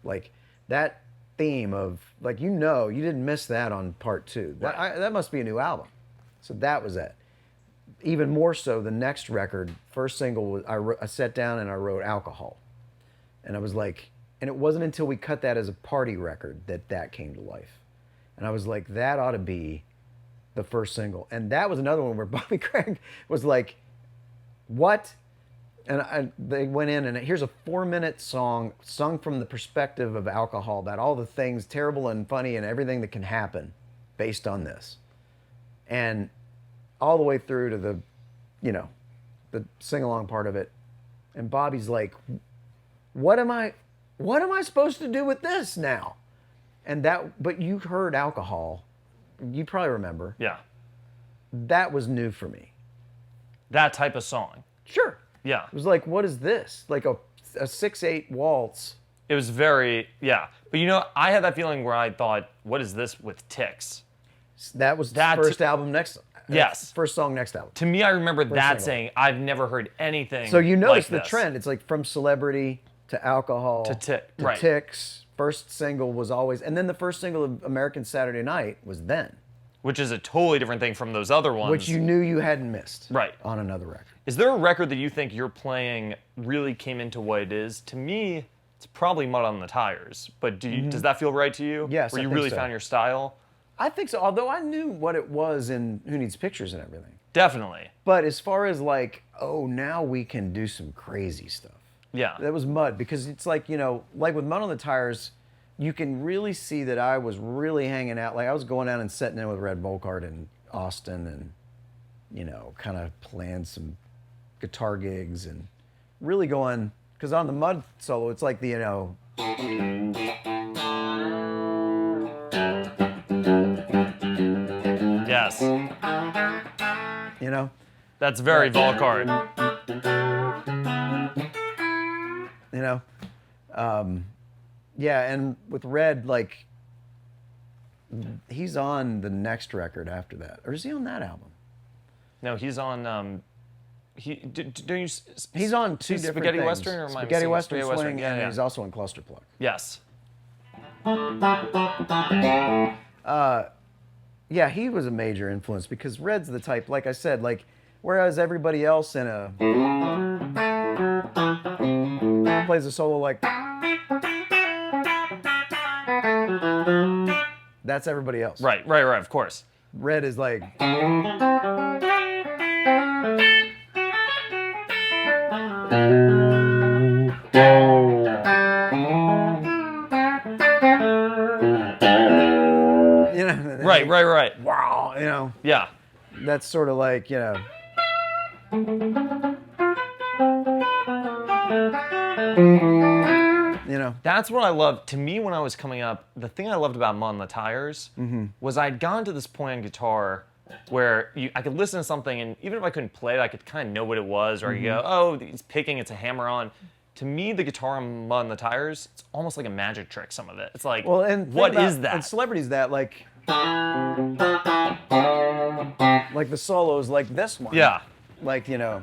Speaker 2: Like that theme of, like, you know, you didn't miss that on part two. That must be a new album. So that was it. Even more so, the next record, first single, was I sat down and I wrote Alcohol. And I was like, and it wasn't until we cut that as a party record that came to life. And I was like, that ought to be the first single. And that was another one where Bobby Craig was like, what? And they went in, and here's a 4-minute song sung from the perspective of alcohol, about all the things terrible and funny and everything that can happen based on this. And all the way through to the, you know, the sing-along part of it. And Bobby's like, what am I supposed to do with this now? And but you heard Alcohol, you probably remember.
Speaker 1: Yeah.
Speaker 2: That was new for me.
Speaker 1: That type of song.
Speaker 2: Sure.
Speaker 1: Yeah.
Speaker 2: It was like, what is this? Like a 6/8 waltz.
Speaker 1: It was very, yeah. But you know, I had that feeling where I thought, what is this with Ticks?
Speaker 2: That was the first album next.
Speaker 1: Yes.
Speaker 2: First song next album.
Speaker 1: To me, I remember that
Speaker 2: single.
Speaker 1: saying, I've never heard anything.
Speaker 2: So you notice
Speaker 1: like
Speaker 2: the trend. It's like from Celebrity to Alcohol to
Speaker 1: right.
Speaker 2: Ticks. First single was always, and then the first single of American Saturday Night was Then.
Speaker 1: Which is a totally different thing from those other ones.
Speaker 2: Which you knew you hadn't missed.
Speaker 1: Right.
Speaker 2: On another record.
Speaker 1: Is there a record that you think your playing really came into what it is? To me, it's probably Mud on the Tires. But does that feel right to you?
Speaker 2: Yes,
Speaker 1: Where
Speaker 2: I
Speaker 1: you
Speaker 2: think
Speaker 1: really
Speaker 2: so.
Speaker 1: found your style?
Speaker 2: I think so, although I knew what it was in Who Needs Pictures and everything.
Speaker 1: Definitely.
Speaker 2: But as far as like, oh, now we can do some crazy stuff.
Speaker 1: Yeah.
Speaker 2: That was Mud, because it's like, you know, like with Mud on the Tires, you can really see that I was really hanging out. Like I was going down and sitting in with Red Volkart in Austin and, you know, kind of playing some guitar gigs and really going, because on the Mud solo, it's like the, you know.
Speaker 1: Yes.
Speaker 2: You know?
Speaker 1: That's very Volkart.
Speaker 2: You know? Yeah, and with Red, like, he's on the next record after that. Or is he on that album?
Speaker 1: No, he's on, don't you...
Speaker 2: He's on two different
Speaker 1: Spaghetti
Speaker 2: things.
Speaker 1: Western, or am I
Speaker 2: Spaghetti
Speaker 1: missing
Speaker 2: Western
Speaker 1: Spaghetti
Speaker 2: Swing,
Speaker 1: Western?
Speaker 2: and he's also in Cluster Plug.
Speaker 1: Yes.
Speaker 2: Yeah, he was a major influence, because Red's the type, like I said, like, whereas everybody else in a... plays a solo like... That's everybody else.
Speaker 1: Right, of course.
Speaker 2: Red is like... You know,
Speaker 1: Right.
Speaker 2: wow, you know.
Speaker 1: Yeah.
Speaker 2: That's sort of like, you know. You know.
Speaker 1: That's what I loved. To me, when I was coming up, the thing I loved about Mud on the Tires was I'd gone to this point on guitar where I could listen to something, and even if I couldn't play it, I could kind of know what it was, or I could go, oh, he's picking, it's a hammer-on. To me, the guitar on Mud on the Tires, it's almost like a magic trick, some of it. It's like,
Speaker 2: well, and
Speaker 1: what is that?
Speaker 2: And Celebrity's that, like the solos like this one.
Speaker 1: Yeah.
Speaker 2: Like, you know.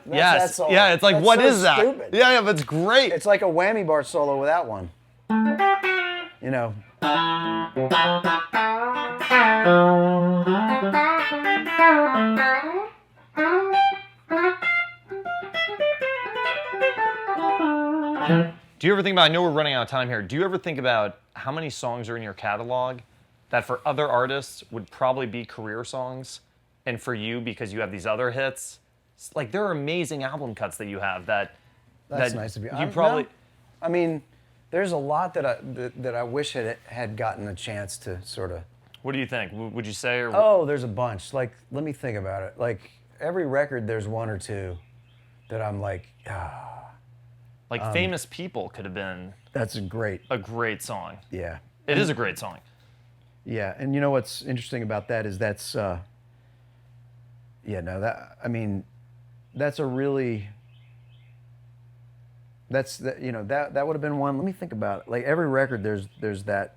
Speaker 1: Yes.
Speaker 2: That solo.
Speaker 1: Yeah, it's like,
Speaker 2: That's
Speaker 1: what
Speaker 2: so
Speaker 1: is that?
Speaker 2: stupid.
Speaker 1: Yeah, but it's great.
Speaker 2: It's like a whammy bar solo without one. You know.
Speaker 1: Do you ever think about, I know we're running out of time here, do you ever think about how many songs are in your catalog that for other artists would probably be career songs, and for you, because you have these other hits, like there are amazing album cuts that you have that
Speaker 2: That's nice of you.
Speaker 1: You probably...
Speaker 2: No, I mean, there's a lot that I wish had gotten a chance to sort of...
Speaker 1: What do you think? Would you say? Or...
Speaker 2: Oh, there's a bunch. Like, let me think about it. Like, every record, there's one or two that I'm like,
Speaker 1: Like Famous People could have been
Speaker 2: that's
Speaker 1: a great song.
Speaker 2: Yeah.
Speaker 1: It is a great song.
Speaker 2: Yeah, and you know what's interesting about that is that's that that's a really that would have been one. Let me think about it. Like every record there's that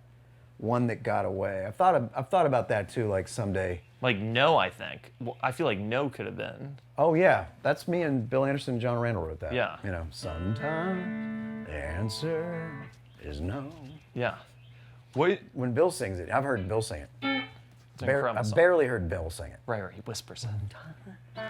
Speaker 2: one that got away. I've thought about that too, like someday.
Speaker 1: Like No, I think. Well, I feel like No could have been.
Speaker 2: Oh yeah, that's me and Bill Anderson and John Randall wrote that.
Speaker 1: Yeah.
Speaker 2: You know, sometimes the answer is no.
Speaker 1: Yeah. What?
Speaker 2: When Bill sings it, I've heard Bill sing it.
Speaker 1: It's an incredible
Speaker 2: I
Speaker 1: song.
Speaker 2: barely heard Bill sing it.
Speaker 1: Right, he whispers it.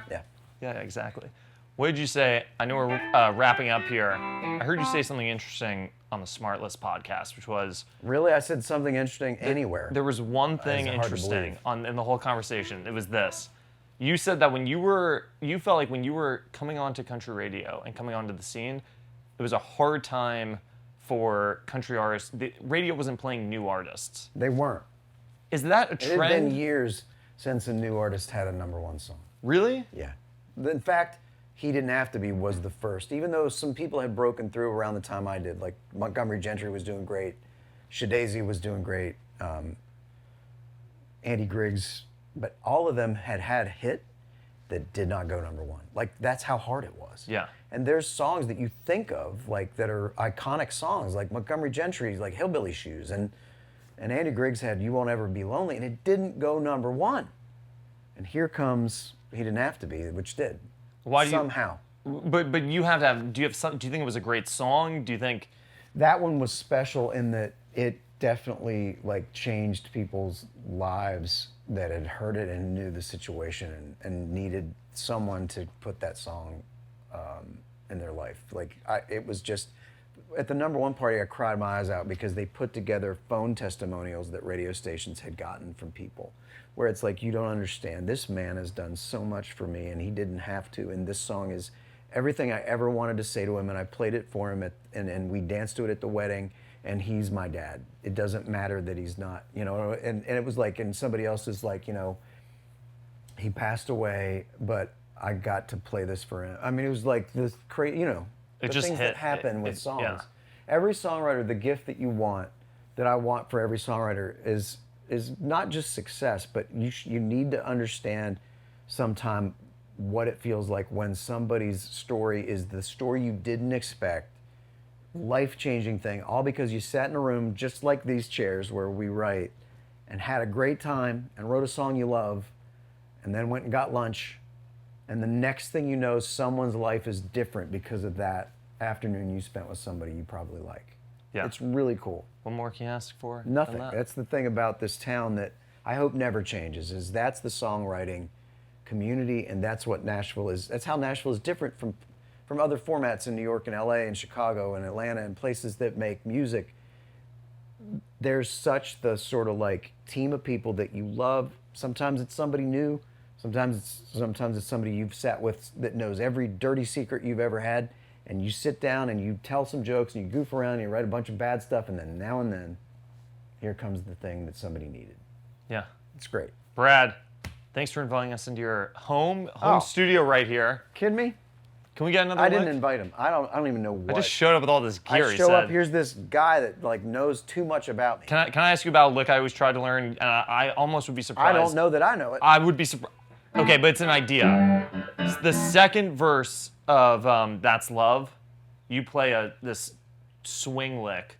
Speaker 2: Yeah.
Speaker 1: Yeah, exactly. What did you say? I know we're wrapping up here. I heard you say something interesting on the Smart List podcast, which was...
Speaker 2: Really? I said something interesting anywhere.
Speaker 1: There was one thing interesting in the whole conversation. It was this. You said that you felt like when you were coming onto country radio and coming onto the scene, it was a hard time for country artists. The radio wasn't playing new artists.
Speaker 2: They weren't.
Speaker 1: Is that a trend?
Speaker 2: It had been years since a new artist had a #1 song.
Speaker 1: Really?
Speaker 2: Yeah. In fact, He Didn't Have to Be was the first, even though some people had broken through around the time I did. Like Montgomery Gentry was doing great, Shadazy was doing great, Andy Griggs, but all of them had hit that did not go #1. Like that's how hard it was.
Speaker 1: Yeah.
Speaker 2: And there's songs that you think of like that are iconic songs, like Montgomery Gentry's like Hillbilly Shoes, and Andy Griggs had You Won't Ever Be Lonely, and it didn't go #1. And here comes He Didn't Have to Be, which did.
Speaker 1: Why do
Speaker 2: somehow.
Speaker 1: But you have to have. Do you think it was a great song? Do you think
Speaker 2: that one was special in that it definitely like changed people's lives that had heard it and knew the situation and needed someone to put that song in their life. Like it was just at the #1 party, I cried my eyes out because they put together phone testimonials that radio stations had gotten from people, where it's like, you don't understand. This man has done so much for me, and he didn't have to. And this song is everything I ever wanted to say to him, and I played it for him, and we danced to it at the wedding, and he's my dad. It doesn't matter that he's not, you know. And it was like, and somebody else is like, you know, he passed away, but I got to play this for him. I mean, it was like this crazy, you know.
Speaker 1: It
Speaker 2: the
Speaker 1: just
Speaker 2: things
Speaker 1: hit.
Speaker 2: that happen with songs.
Speaker 1: Yeah.
Speaker 2: Every songwriter, the gift that you want, that I want for every songwriter is not just success, but you need to understand sometime what it feels like when somebody's story is the story you didn't expect, life-changing thing, all because you sat in a room just like these chairs where we write and had a great time and wrote a song you love and then went and got lunch. And the next thing you know, someone's life is different because of that afternoon you spent with somebody you probably like.
Speaker 1: Yeah.
Speaker 2: It's really cool.
Speaker 1: What more can you ask for?
Speaker 2: Nothing.
Speaker 1: That?
Speaker 2: That's the thing about this town that I hope never changes, is that's the songwriting community, and that's what Nashville is. That's how Nashville is different from other formats in New York and LA and Chicago and Atlanta and places that make music. There's such the sort of like team of people that you love. Sometimes it's somebody new. Sometimes it's somebody you've sat with that knows every dirty secret you've ever had, and you sit down and you tell some jokes and you goof around and you write a bunch of bad stuff, and then now and then, here comes the thing that somebody needed.
Speaker 1: Yeah.
Speaker 2: It's great.
Speaker 1: Brad, thanks for inviting us into your home
Speaker 2: Oh.
Speaker 1: studio right here.
Speaker 2: Kidding me?
Speaker 1: Can we get another
Speaker 2: I didn't
Speaker 1: lick?
Speaker 2: invite him. I don't even know what.
Speaker 1: I just showed up with all this gear.
Speaker 2: I
Speaker 1: he
Speaker 2: show
Speaker 1: said.
Speaker 2: up, here's this guy that like knows too much about me.
Speaker 1: Can I ask you about a lick I always tried to learn? And I almost would be surprised.
Speaker 2: I don't know that I know it.
Speaker 1: I would be surprised. Okay, but it's an idea. It's the second verse of That's Love, you play this swing lick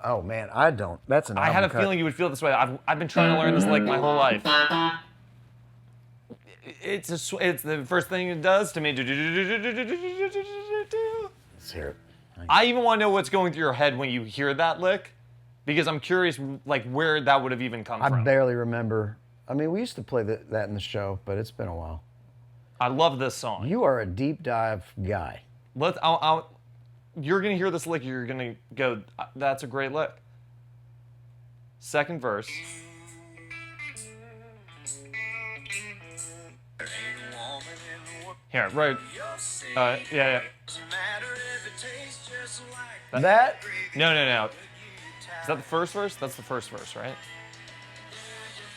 Speaker 2: Oh man, I don't. That's an
Speaker 1: I had a
Speaker 2: album cut.
Speaker 1: feeling you would feel this way. I've been trying to learn this lick my whole life. It's the first thing it does to me.
Speaker 2: Let's hear it.
Speaker 1: I even want to know what's going through your head when you hear that lick, because I'm curious, like, where that would have even come from.
Speaker 2: I barely remember. I mean, we used to play that in the show, but it's been a while.
Speaker 1: I love this song.
Speaker 2: You are a deep dive guy.
Speaker 1: You're gonna hear this lick. You're gonna go, that's a great lick. Second verse. Here, right. Yeah.
Speaker 2: That?
Speaker 1: No. Is that the first verse? That's the first verse, right?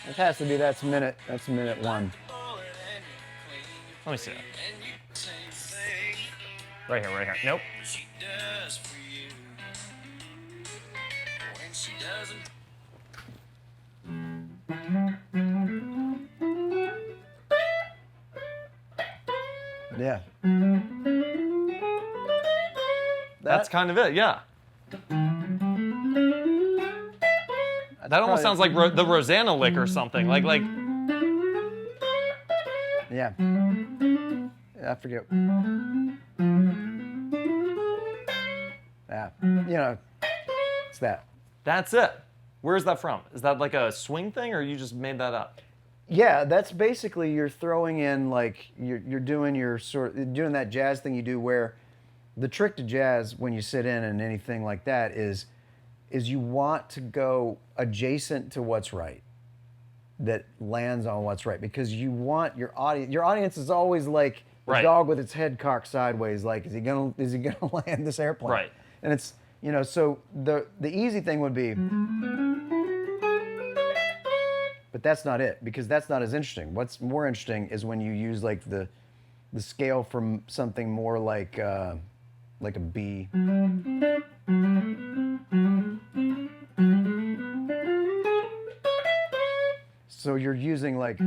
Speaker 2: It has to be. That's minute 1.
Speaker 1: Let me see it. Right here. Nope.
Speaker 2: Yeah.
Speaker 1: That's kind of it, yeah. That almost sounds like the Rosanna lick or something. Like.
Speaker 2: Yeah. I forget. Yeah. You know, it's that.
Speaker 1: That's it. Where's that from? Is that like a swing thing, or you just made that up?
Speaker 2: Yeah, that's basically you're throwing in like you're doing doing that jazz thing you do where the trick to jazz when you sit in and anything like that is you want to go adjacent to what's right, that lands on what's right, because you want your audience is always like the
Speaker 1: Right.
Speaker 2: dog with its head cocked sideways, like is he gonna land this airplane?
Speaker 1: Right.
Speaker 2: And it's so the easy thing would be, but that's not it, because that's not as interesting. What's more interesting is when you use like the scale from something more like a B. So you're using like,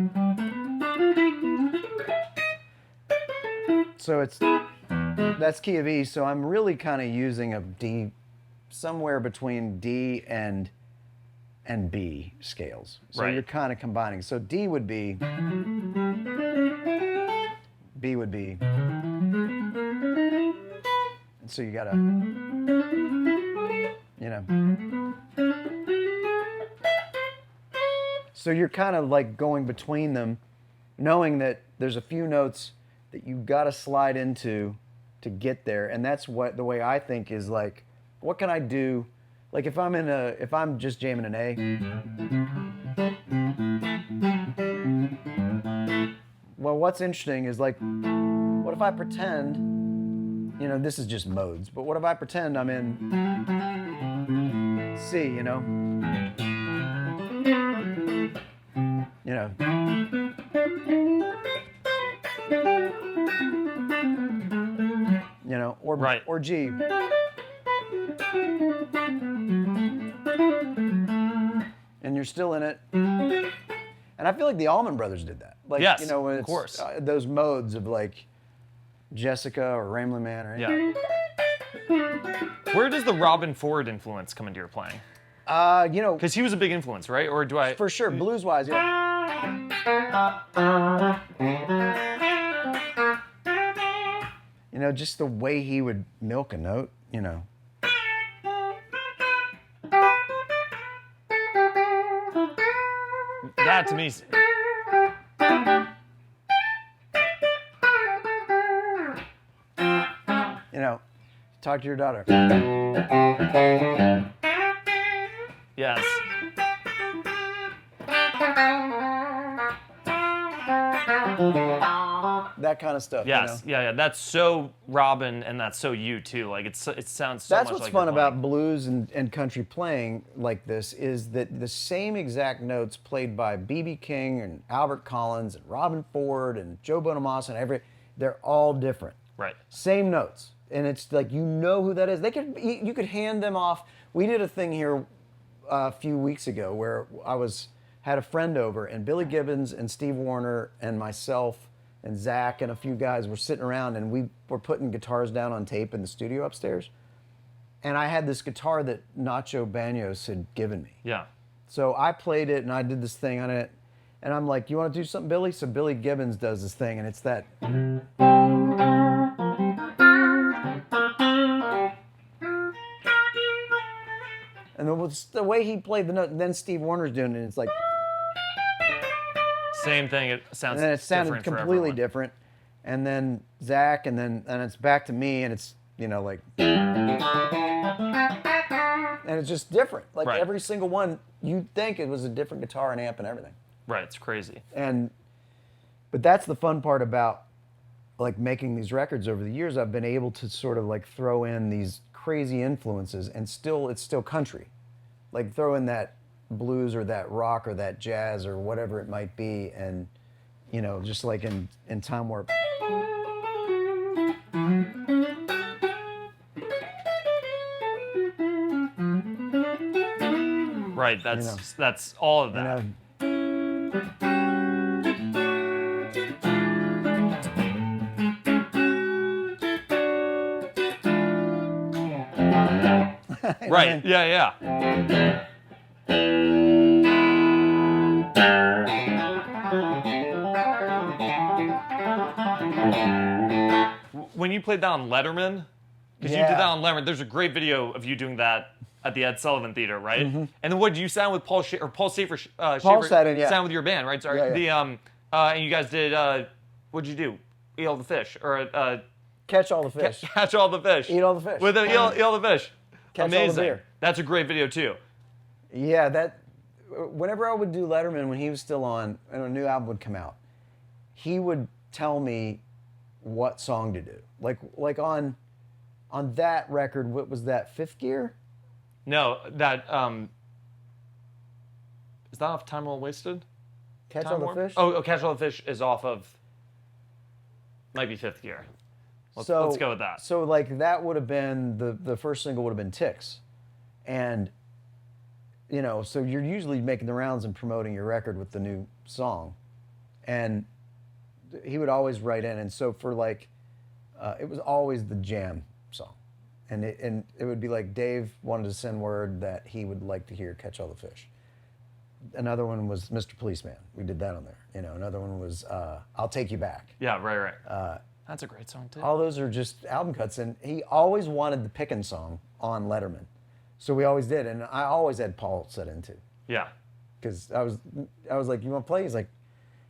Speaker 2: so that's key of E. So I'm really kind of using a D, somewhere between D and B scales. So
Speaker 1: Right.
Speaker 2: you're kind of combining. So D would be, B would be, and so you gotta, So you're kind of like going between them, knowing that there's a few notes that you gotta slide into to get there, and that's what the way I think is like, what can I do? Like if I'm just jamming an A. Well, what's interesting is like, what if I pretend, this is just modes, but what if I pretend I'm in C, or
Speaker 1: Right.
Speaker 2: or G. And you're still in it. And I feel like the Allman Brothers did that. Like,
Speaker 1: Yes,
Speaker 2: when
Speaker 1: of
Speaker 2: it's,
Speaker 1: course.
Speaker 2: Those modes of like Jessica or Ramblin' Man or anything.
Speaker 1: Yeah. Where does the Robin Ford influence come into your playing?
Speaker 2: Because
Speaker 1: Because he was a big influence, right? Or do I?
Speaker 2: for sure, blues-wise, just the way he would milk a note,
Speaker 1: That to me.
Speaker 2: Talk to your daughter.
Speaker 1: Yes.
Speaker 2: That kind of stuff.
Speaker 1: Yes. Yeah. That's so Robin, and that's so you too. Like it sounds so
Speaker 2: That's
Speaker 1: much
Speaker 2: what's
Speaker 1: like
Speaker 2: fun
Speaker 1: you're
Speaker 2: about
Speaker 1: playing.
Speaker 2: blues and country playing like this is that the same exact notes played by B.B. King and Albert Collins and Robin Ford and Joe Bonamassa and they're all different.
Speaker 1: Right.
Speaker 2: Same notes. And it's like, who that is. You could hand them off. We did a thing here a few weeks ago where had a friend over, and Billy Gibbons and Steve Warner and myself and Zach and a few guys were sitting around, and we were putting guitars down on tape in the studio upstairs. And I had this guitar that Nacho Banos had given me.
Speaker 1: Yeah.
Speaker 2: So I played it and I did this thing on it. And I'm like, you want to do something, Billy? So Billy Gibbons does this thing, and it's that. And the way he played the note, and then Steve Warner's doing it, it's like.
Speaker 1: Same thing. It sounds.
Speaker 2: And then it sounded
Speaker 1: different for
Speaker 2: completely
Speaker 1: everyone.
Speaker 2: different. And then Zach, and it's back to me, and it's, like. And it's just different. Like
Speaker 1: Right.
Speaker 2: every single one, you'd think it was a different guitar and amp and everything.
Speaker 1: Right. It's crazy.
Speaker 2: But that's the fun part about like making these records over the years. I've been able to sort of like throw in these crazy influences, and it's still country. Like throw in that blues or that rock or that jazz or whatever it might be, and just like in Time Warp.
Speaker 1: Right. That's all of that. Right. Yeah. When you played that on Letterman, because you did that on Letterman, there's a great video of you doing that at the Ed Sullivan Theater, right? Mm-hmm. And then what did you sound with Paul Schaefer?
Speaker 2: Paul sat in, yeah.
Speaker 1: Sound with your band, right? Sorry.
Speaker 2: Yeah.
Speaker 1: And you guys did. What'd you do? Eat all the fish, or
Speaker 2: Catch all the fish.
Speaker 1: Catch all the fish.
Speaker 2: Eat all the fish.
Speaker 1: With eat all the fish.
Speaker 2: Catch
Speaker 1: Amazing.
Speaker 2: all the beer.
Speaker 1: That's a great video too.
Speaker 2: Yeah, whenever I would do Letterman when he was still on and a new album would come out, he would tell me what song to do. Like on that record, what was that, Fifth Gear?
Speaker 1: No, that is that off Time Well Wasted?
Speaker 2: Catch
Speaker 1: Time
Speaker 2: All
Speaker 1: Warp?
Speaker 2: the Fish?
Speaker 1: Oh, Catch All the Fish is off of might be Fifth Gear. Let's go with that.
Speaker 2: So like that would have been the first single would have been Ticks. And so you're usually making the rounds and promoting your record with the new song. And he would always write in, and so for like it was always the jam song. And it would be like Dave wanted to send word that he would like to hear Catch All the Fish. Another one was Mr. Policeman. We did that on there. Another one was I'll Take You Back.
Speaker 1: Yeah, right. That's a great song too.
Speaker 2: All those are just album cuts, and he always wanted the Pickin' song on Letterman. So we always did, and I always had Paul set in too.
Speaker 1: Yeah.
Speaker 2: Because I was like, you want to play? He's like,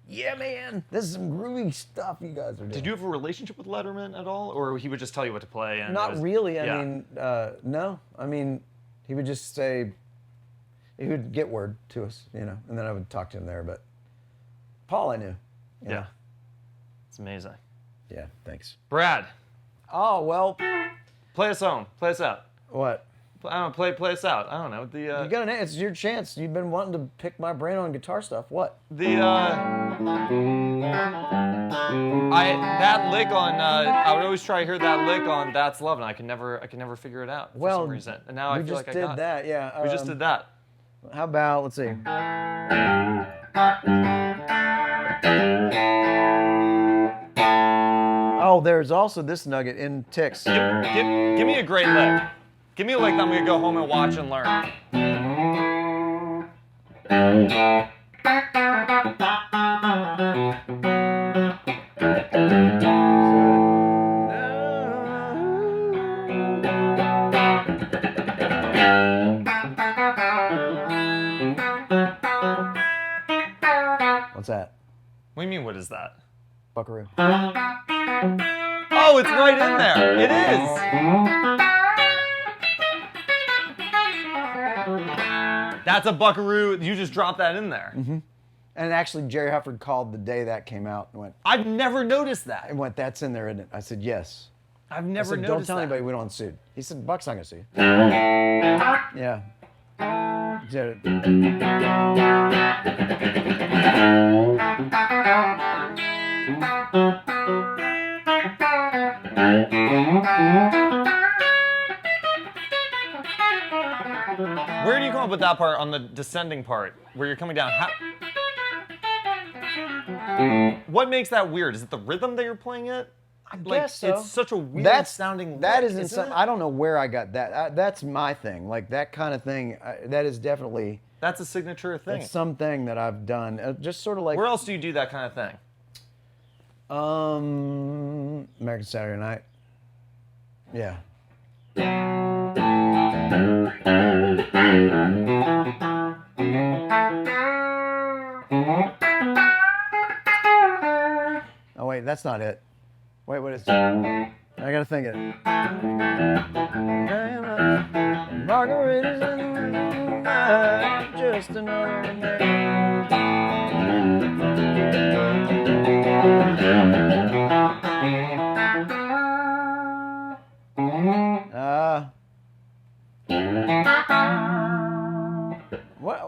Speaker 2: yeah, man, this is some groovy stuff you guys are doing.
Speaker 1: Did you have a relationship with Letterman at all, or he would just tell you what to play? And
Speaker 2: Not really.
Speaker 1: Yeah.
Speaker 2: I mean, no. I mean, he would just say, he would get word to us, and then I would talk to him there. But Paul, I knew.
Speaker 1: Yeah. It's amazing.
Speaker 2: Yeah. Thanks.
Speaker 1: Brad.
Speaker 2: Oh well.
Speaker 1: Play a song. Play us out.
Speaker 2: What?
Speaker 1: I don't know. Play us out. I don't know.
Speaker 2: You got it's your chance. You've been wanting to pick my brain on guitar stuff. What?
Speaker 1: That lick on I would always try to hear that lick on That's Love, and I can never figure it out for some reason. And now I feel like I got it.
Speaker 2: We just did that, yeah.
Speaker 1: We just did that.
Speaker 2: How about, let's see. Oh, there's also this nugget in Ticks.
Speaker 1: Give me a great lick. Give me a lick that I'm gonna go home and watch and learn.
Speaker 2: What's that?
Speaker 1: What do you mean, what is that?
Speaker 2: Buckaroo.
Speaker 1: Oh, it's right in there. It is. That's a buckaroo. You just dropped that in there.
Speaker 2: Mm-hmm. And actually, Jerry Hufford called the day that came out and went,
Speaker 1: I've never noticed that.
Speaker 2: And went, that's in there, isn't it? I said, yes.
Speaker 1: I've never
Speaker 2: I said,
Speaker 1: noticed
Speaker 2: don't tell
Speaker 1: that.
Speaker 2: anybody we don't sue. He said, Buck's not going to sue you. Yeah.
Speaker 1: Where do you come up with that part on the descending part, where you're coming down? What makes that weird? Is it the rhythm that you're playing it?
Speaker 2: I guess so.
Speaker 1: It's such a weird sounding.
Speaker 2: That
Speaker 1: lick,
Speaker 2: isn't
Speaker 1: isn't it?
Speaker 2: I don't know where I got that. That's my thing. Like that kind of thing. That is definitely.
Speaker 1: That's a signature thing.
Speaker 2: It's something that I've done. Just sort of like.
Speaker 1: Where else do you do that kind of thing?
Speaker 2: American Saturday Night. Yeah. Oh wait, that's not it. Wait, what is it? I gotta think of it. Margaritas in the night, just another name.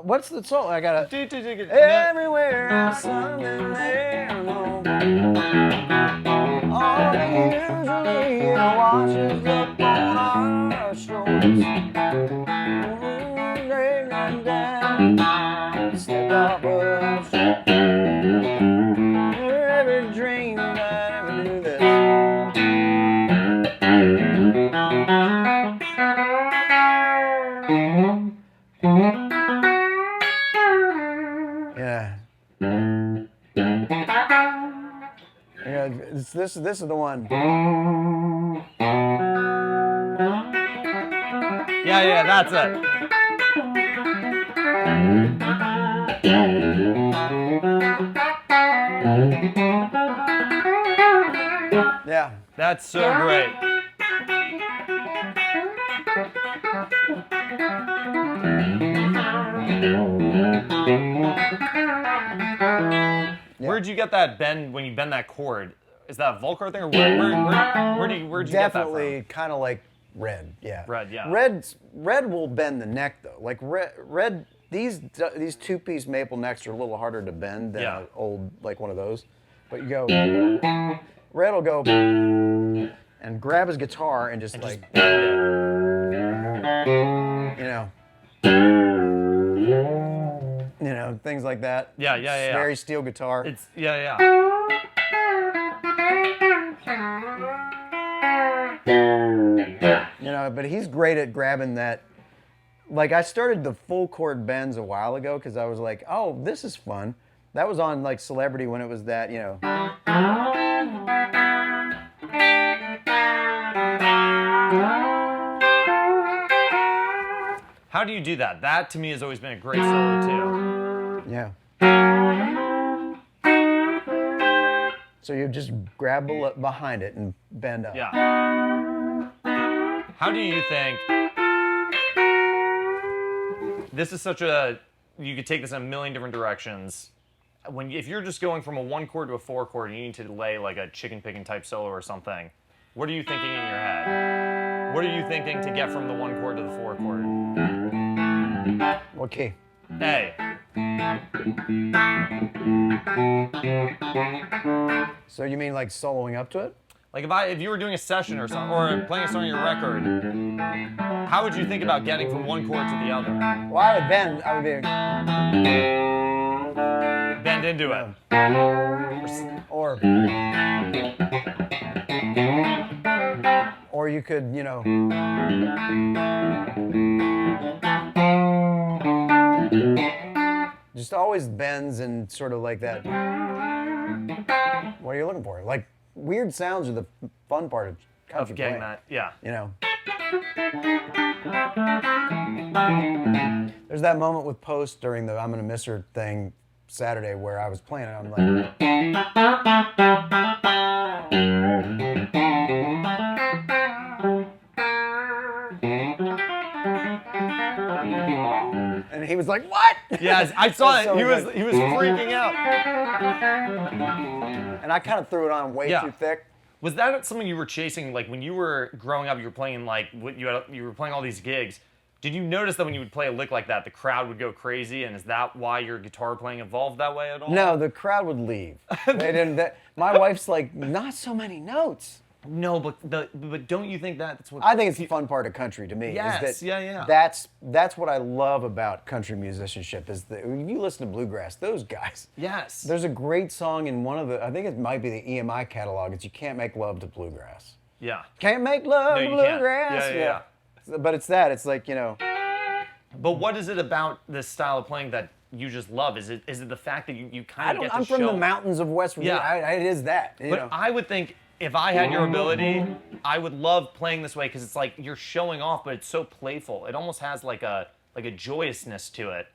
Speaker 2: What's the song? I gotta. Everywhere else, something there. All usually washes up on our shoulders. Laying down, step off of shore. Never ever dreamed I'd ever do this. Yeah. Yeah, this is the one.
Speaker 1: Yeah, that's it.
Speaker 2: Yeah.
Speaker 1: That's so great. Where'd you get that bend when you bend that chord? Is that a Volcar thing, or where'd you get that from?
Speaker 2: Definitely kind of like Red, yeah.
Speaker 1: Red, yeah.
Speaker 2: Red will bend the neck though. Like Red these two-piece maple necks are a little harder to bend than an old like one of those. But you go, Red will go and grab his guitar and just like, you know, things like that.
Speaker 1: Yeah.
Speaker 2: Very steel guitar.
Speaker 1: It's yeah.
Speaker 2: You know, but he's great at grabbing that. Like I started the full chord bends a while ago because I was like, oh, this is fun. That was on like Celebrity when it was that, you know.
Speaker 1: How do you do that? That to me has always been a great solo too.
Speaker 2: Yeah. So you just grab behind it and bend up.
Speaker 1: Yeah. How do you think this is such a, you could take this in a million different directions. If you're just going from a 1 chord to a 4 chord and you need to lay like a chicken picking type solo or something, what are you thinking in your head? What are you thinking to get from the 1 chord to the 4 chord?
Speaker 2: What key?
Speaker 1: A.
Speaker 2: So you mean like soloing up to it?
Speaker 1: Like if you were doing a session or something, or playing a song on your record, how would you think about getting from 1 chord to the other?
Speaker 2: Well, I would bend. I would be.
Speaker 1: Bend into it.
Speaker 2: Or you could, you know. Just always bends and sort of like that. What are you looking for? Like weird sounds are the fun part of country
Speaker 1: getting
Speaker 2: playing.
Speaker 1: that, yeah.
Speaker 2: You know. There's that moment with Post during the I'm Gonna Miss Her thing Saturday where I was playing it. I'm like. And he was like, "What?"
Speaker 1: Yes, I saw it.
Speaker 2: So
Speaker 1: He was freaking out.
Speaker 2: And I kind of threw it on way too thick.
Speaker 1: Was that something you were chasing? Like when you were growing up, you were playing like you were playing all these gigs. Did you notice that when you would play a lick like that, the crowd would go crazy? And is that why your guitar playing evolved that way at all?
Speaker 2: No, the crowd would leave. They didn't. My wife's like, "Not so many notes."
Speaker 1: No, but don't you think that's what
Speaker 2: I think it's the fun part of country to me.
Speaker 1: Yes,
Speaker 2: is that
Speaker 1: yeah.
Speaker 2: That's what I love about country musicianship is that when you listen to bluegrass, those guys.
Speaker 1: Yes.
Speaker 2: There's a great song in one of the, I think it might be the EMI catalog. It's "You Can't Make Love to Bluegrass."
Speaker 1: Yeah.
Speaker 2: Can't make love
Speaker 1: No,
Speaker 2: to
Speaker 1: you can't.
Speaker 2: bluegrass.
Speaker 1: Yeah.
Speaker 2: But it's that. It's like, you know.
Speaker 1: But what is it about this style of playing that you just love? Is it the fact that you kind of get to
Speaker 2: I'm from
Speaker 1: show?
Speaker 2: the mountains of West Virginia.
Speaker 1: Yeah.
Speaker 2: It is that. You
Speaker 1: But
Speaker 2: know.
Speaker 1: I would think if I had your ability, I would love playing this way because it's like you're showing off, but it's so playful. It almost has like a joyousness to it.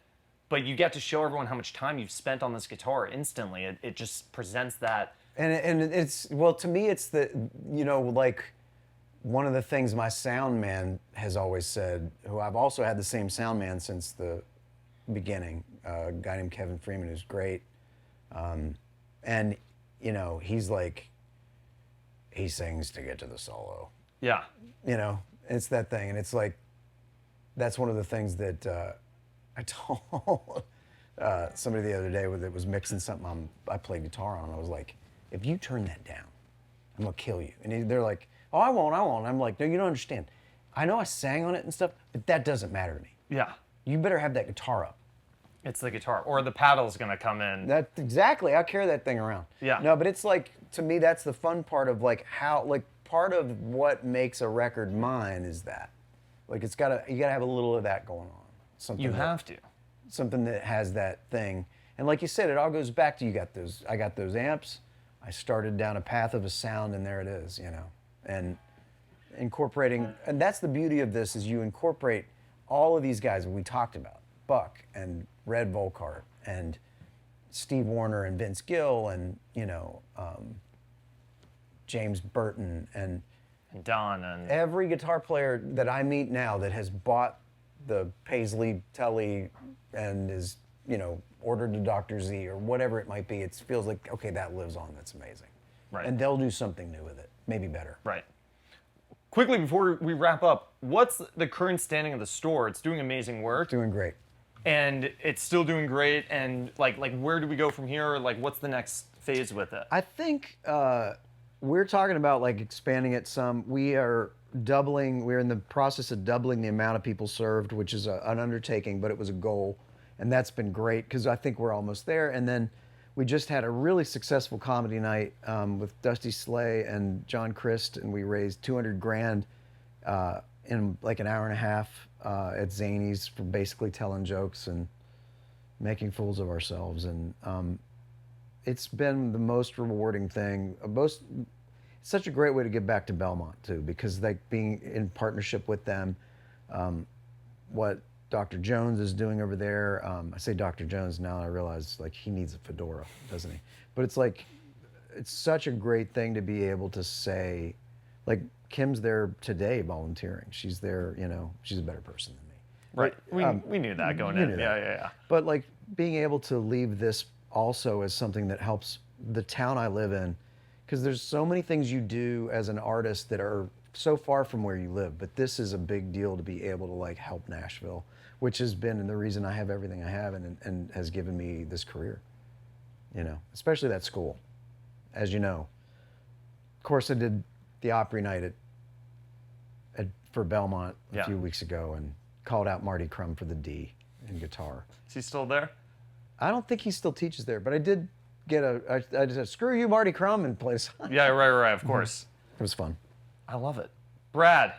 Speaker 1: But you get to show everyone how much time you've spent on this guitar instantly. It just presents that.
Speaker 2: And it's, well, to me, it's the, you know, like one of the things my sound man has always said, who I've also had the same sound man since the beginning, a guy named Kevin Freeman, who's great. And, you know, he's like, he sings to get to the solo.
Speaker 1: Yeah.
Speaker 2: You know, it's that thing. And it's like, that's one of the things that I told somebody the other day that was mixing something I played guitar on. I was like, if you turn that down, I'm going to kill you. And they're like, oh, I won't. I'm like, no, you don't understand. I know I sang on it and stuff, but that doesn't matter to me.
Speaker 1: Yeah.
Speaker 2: You better have that guitar up.
Speaker 1: It's the guitar. Or the paddle's going to come in.
Speaker 2: That's exactly. I'll carry that thing around.
Speaker 1: Yeah.
Speaker 2: No, but it's like, to me, that's the fun part of like how, like part of what makes a record mine is that. Like you gotta have a little of that going on. Something
Speaker 1: have to.
Speaker 2: Something that has that thing. And like you said, it all goes back to I got those amps. I started down a path of a sound and there it is, you know. And incorporating, and that's the beauty of this is you incorporate all of these guys that we talked about. Buck and Red Volkart and Steve Warner and Vince Gill and, you know, James Burton and
Speaker 1: Don and
Speaker 2: every guitar player that I meet now that has bought the Paisley Telly and is, you know, ordered a Dr. Z or whatever it might be, it feels like, okay, that lives on, that's amazing.
Speaker 1: Right.
Speaker 2: And they'll do something new with it, maybe better.
Speaker 1: Right. Quickly, before we wrap up, what's the current standing of the store? It's doing amazing work.
Speaker 2: Doing great.
Speaker 1: And it's still doing great. And like where do we go from here? Like, what's the next phase with it?
Speaker 2: I think we're talking about like expanding it some. We're in the process of doubling the amount of people served, which is an undertaking, but it was a goal. And that's been great because I think we're almost there. And then we just had a really successful comedy night with Dusty Slay and John Christ, and we raised $200,000 in like an hour and a half at Zany's for basically telling jokes and making fools of ourselves. And it's been the most rewarding thing. It's such a great way to give back to Belmont too, because like being in partnership with them, what Dr. Jones is doing over there. I say Dr. Jones now, I realize like he needs a fedora, doesn't he? But it's like, it's such a great thing to be able to say, like Kim's there today volunteering. She's there, you know, she's a better person than me.
Speaker 1: Right.
Speaker 2: But,
Speaker 1: we knew that going
Speaker 2: you
Speaker 1: in.
Speaker 2: knew
Speaker 1: Yeah,
Speaker 2: that.
Speaker 1: yeah.
Speaker 2: But like being able to leave this also as something that helps the town I live in, because there's so many things you do as an artist that are so far from where you live, but this is a big deal to be able to like help Nashville, which has been the reason I have everything I have and has given me this career, you know, especially that school, as you know. Of course, I did the Opry night for Belmont a few weeks ago and called out Marty Crum for the D in guitar.
Speaker 1: Is he still there?
Speaker 2: I don't think he still teaches there, but I did get I just said, screw you, Marty Crum, and play a song.
Speaker 1: Yeah, right, of course.
Speaker 2: It was fun.
Speaker 1: I love it. Brad,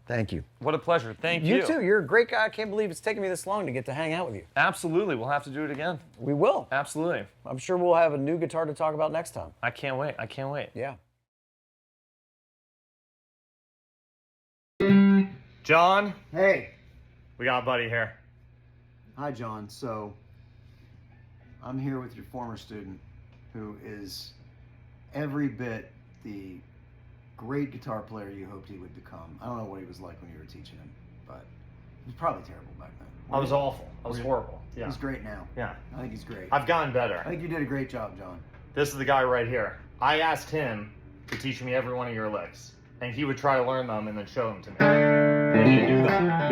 Speaker 2: Thank you.
Speaker 1: what a pleasure. Thank you.
Speaker 2: You too. You're a great guy. I can't believe it's taken me this long to get to hang out with you.
Speaker 1: Absolutely. We'll have to do it again.
Speaker 2: We will.
Speaker 1: Absolutely.
Speaker 2: I'm sure we'll have a new guitar to talk about next time.
Speaker 1: I can't wait.
Speaker 2: Yeah.
Speaker 1: John,
Speaker 2: Hey.
Speaker 1: we got a buddy here.
Speaker 2: Hi, John. So, I'm here with your former student who is every bit the great guitar player you hoped he would become. I don't know what he was like when you were teaching him, but he was probably terrible back then.
Speaker 1: I was awful. I was
Speaker 2: Really?
Speaker 1: horrible. Yeah.
Speaker 2: He's great now.
Speaker 1: Yeah.
Speaker 2: I think he's great.
Speaker 1: I've gotten
Speaker 2: I
Speaker 1: better.
Speaker 2: think you did a great job, John.
Speaker 1: This is the guy right here. I asked him to teach me every one of your licks, and he would try to learn them and then show them to me. Can you do that?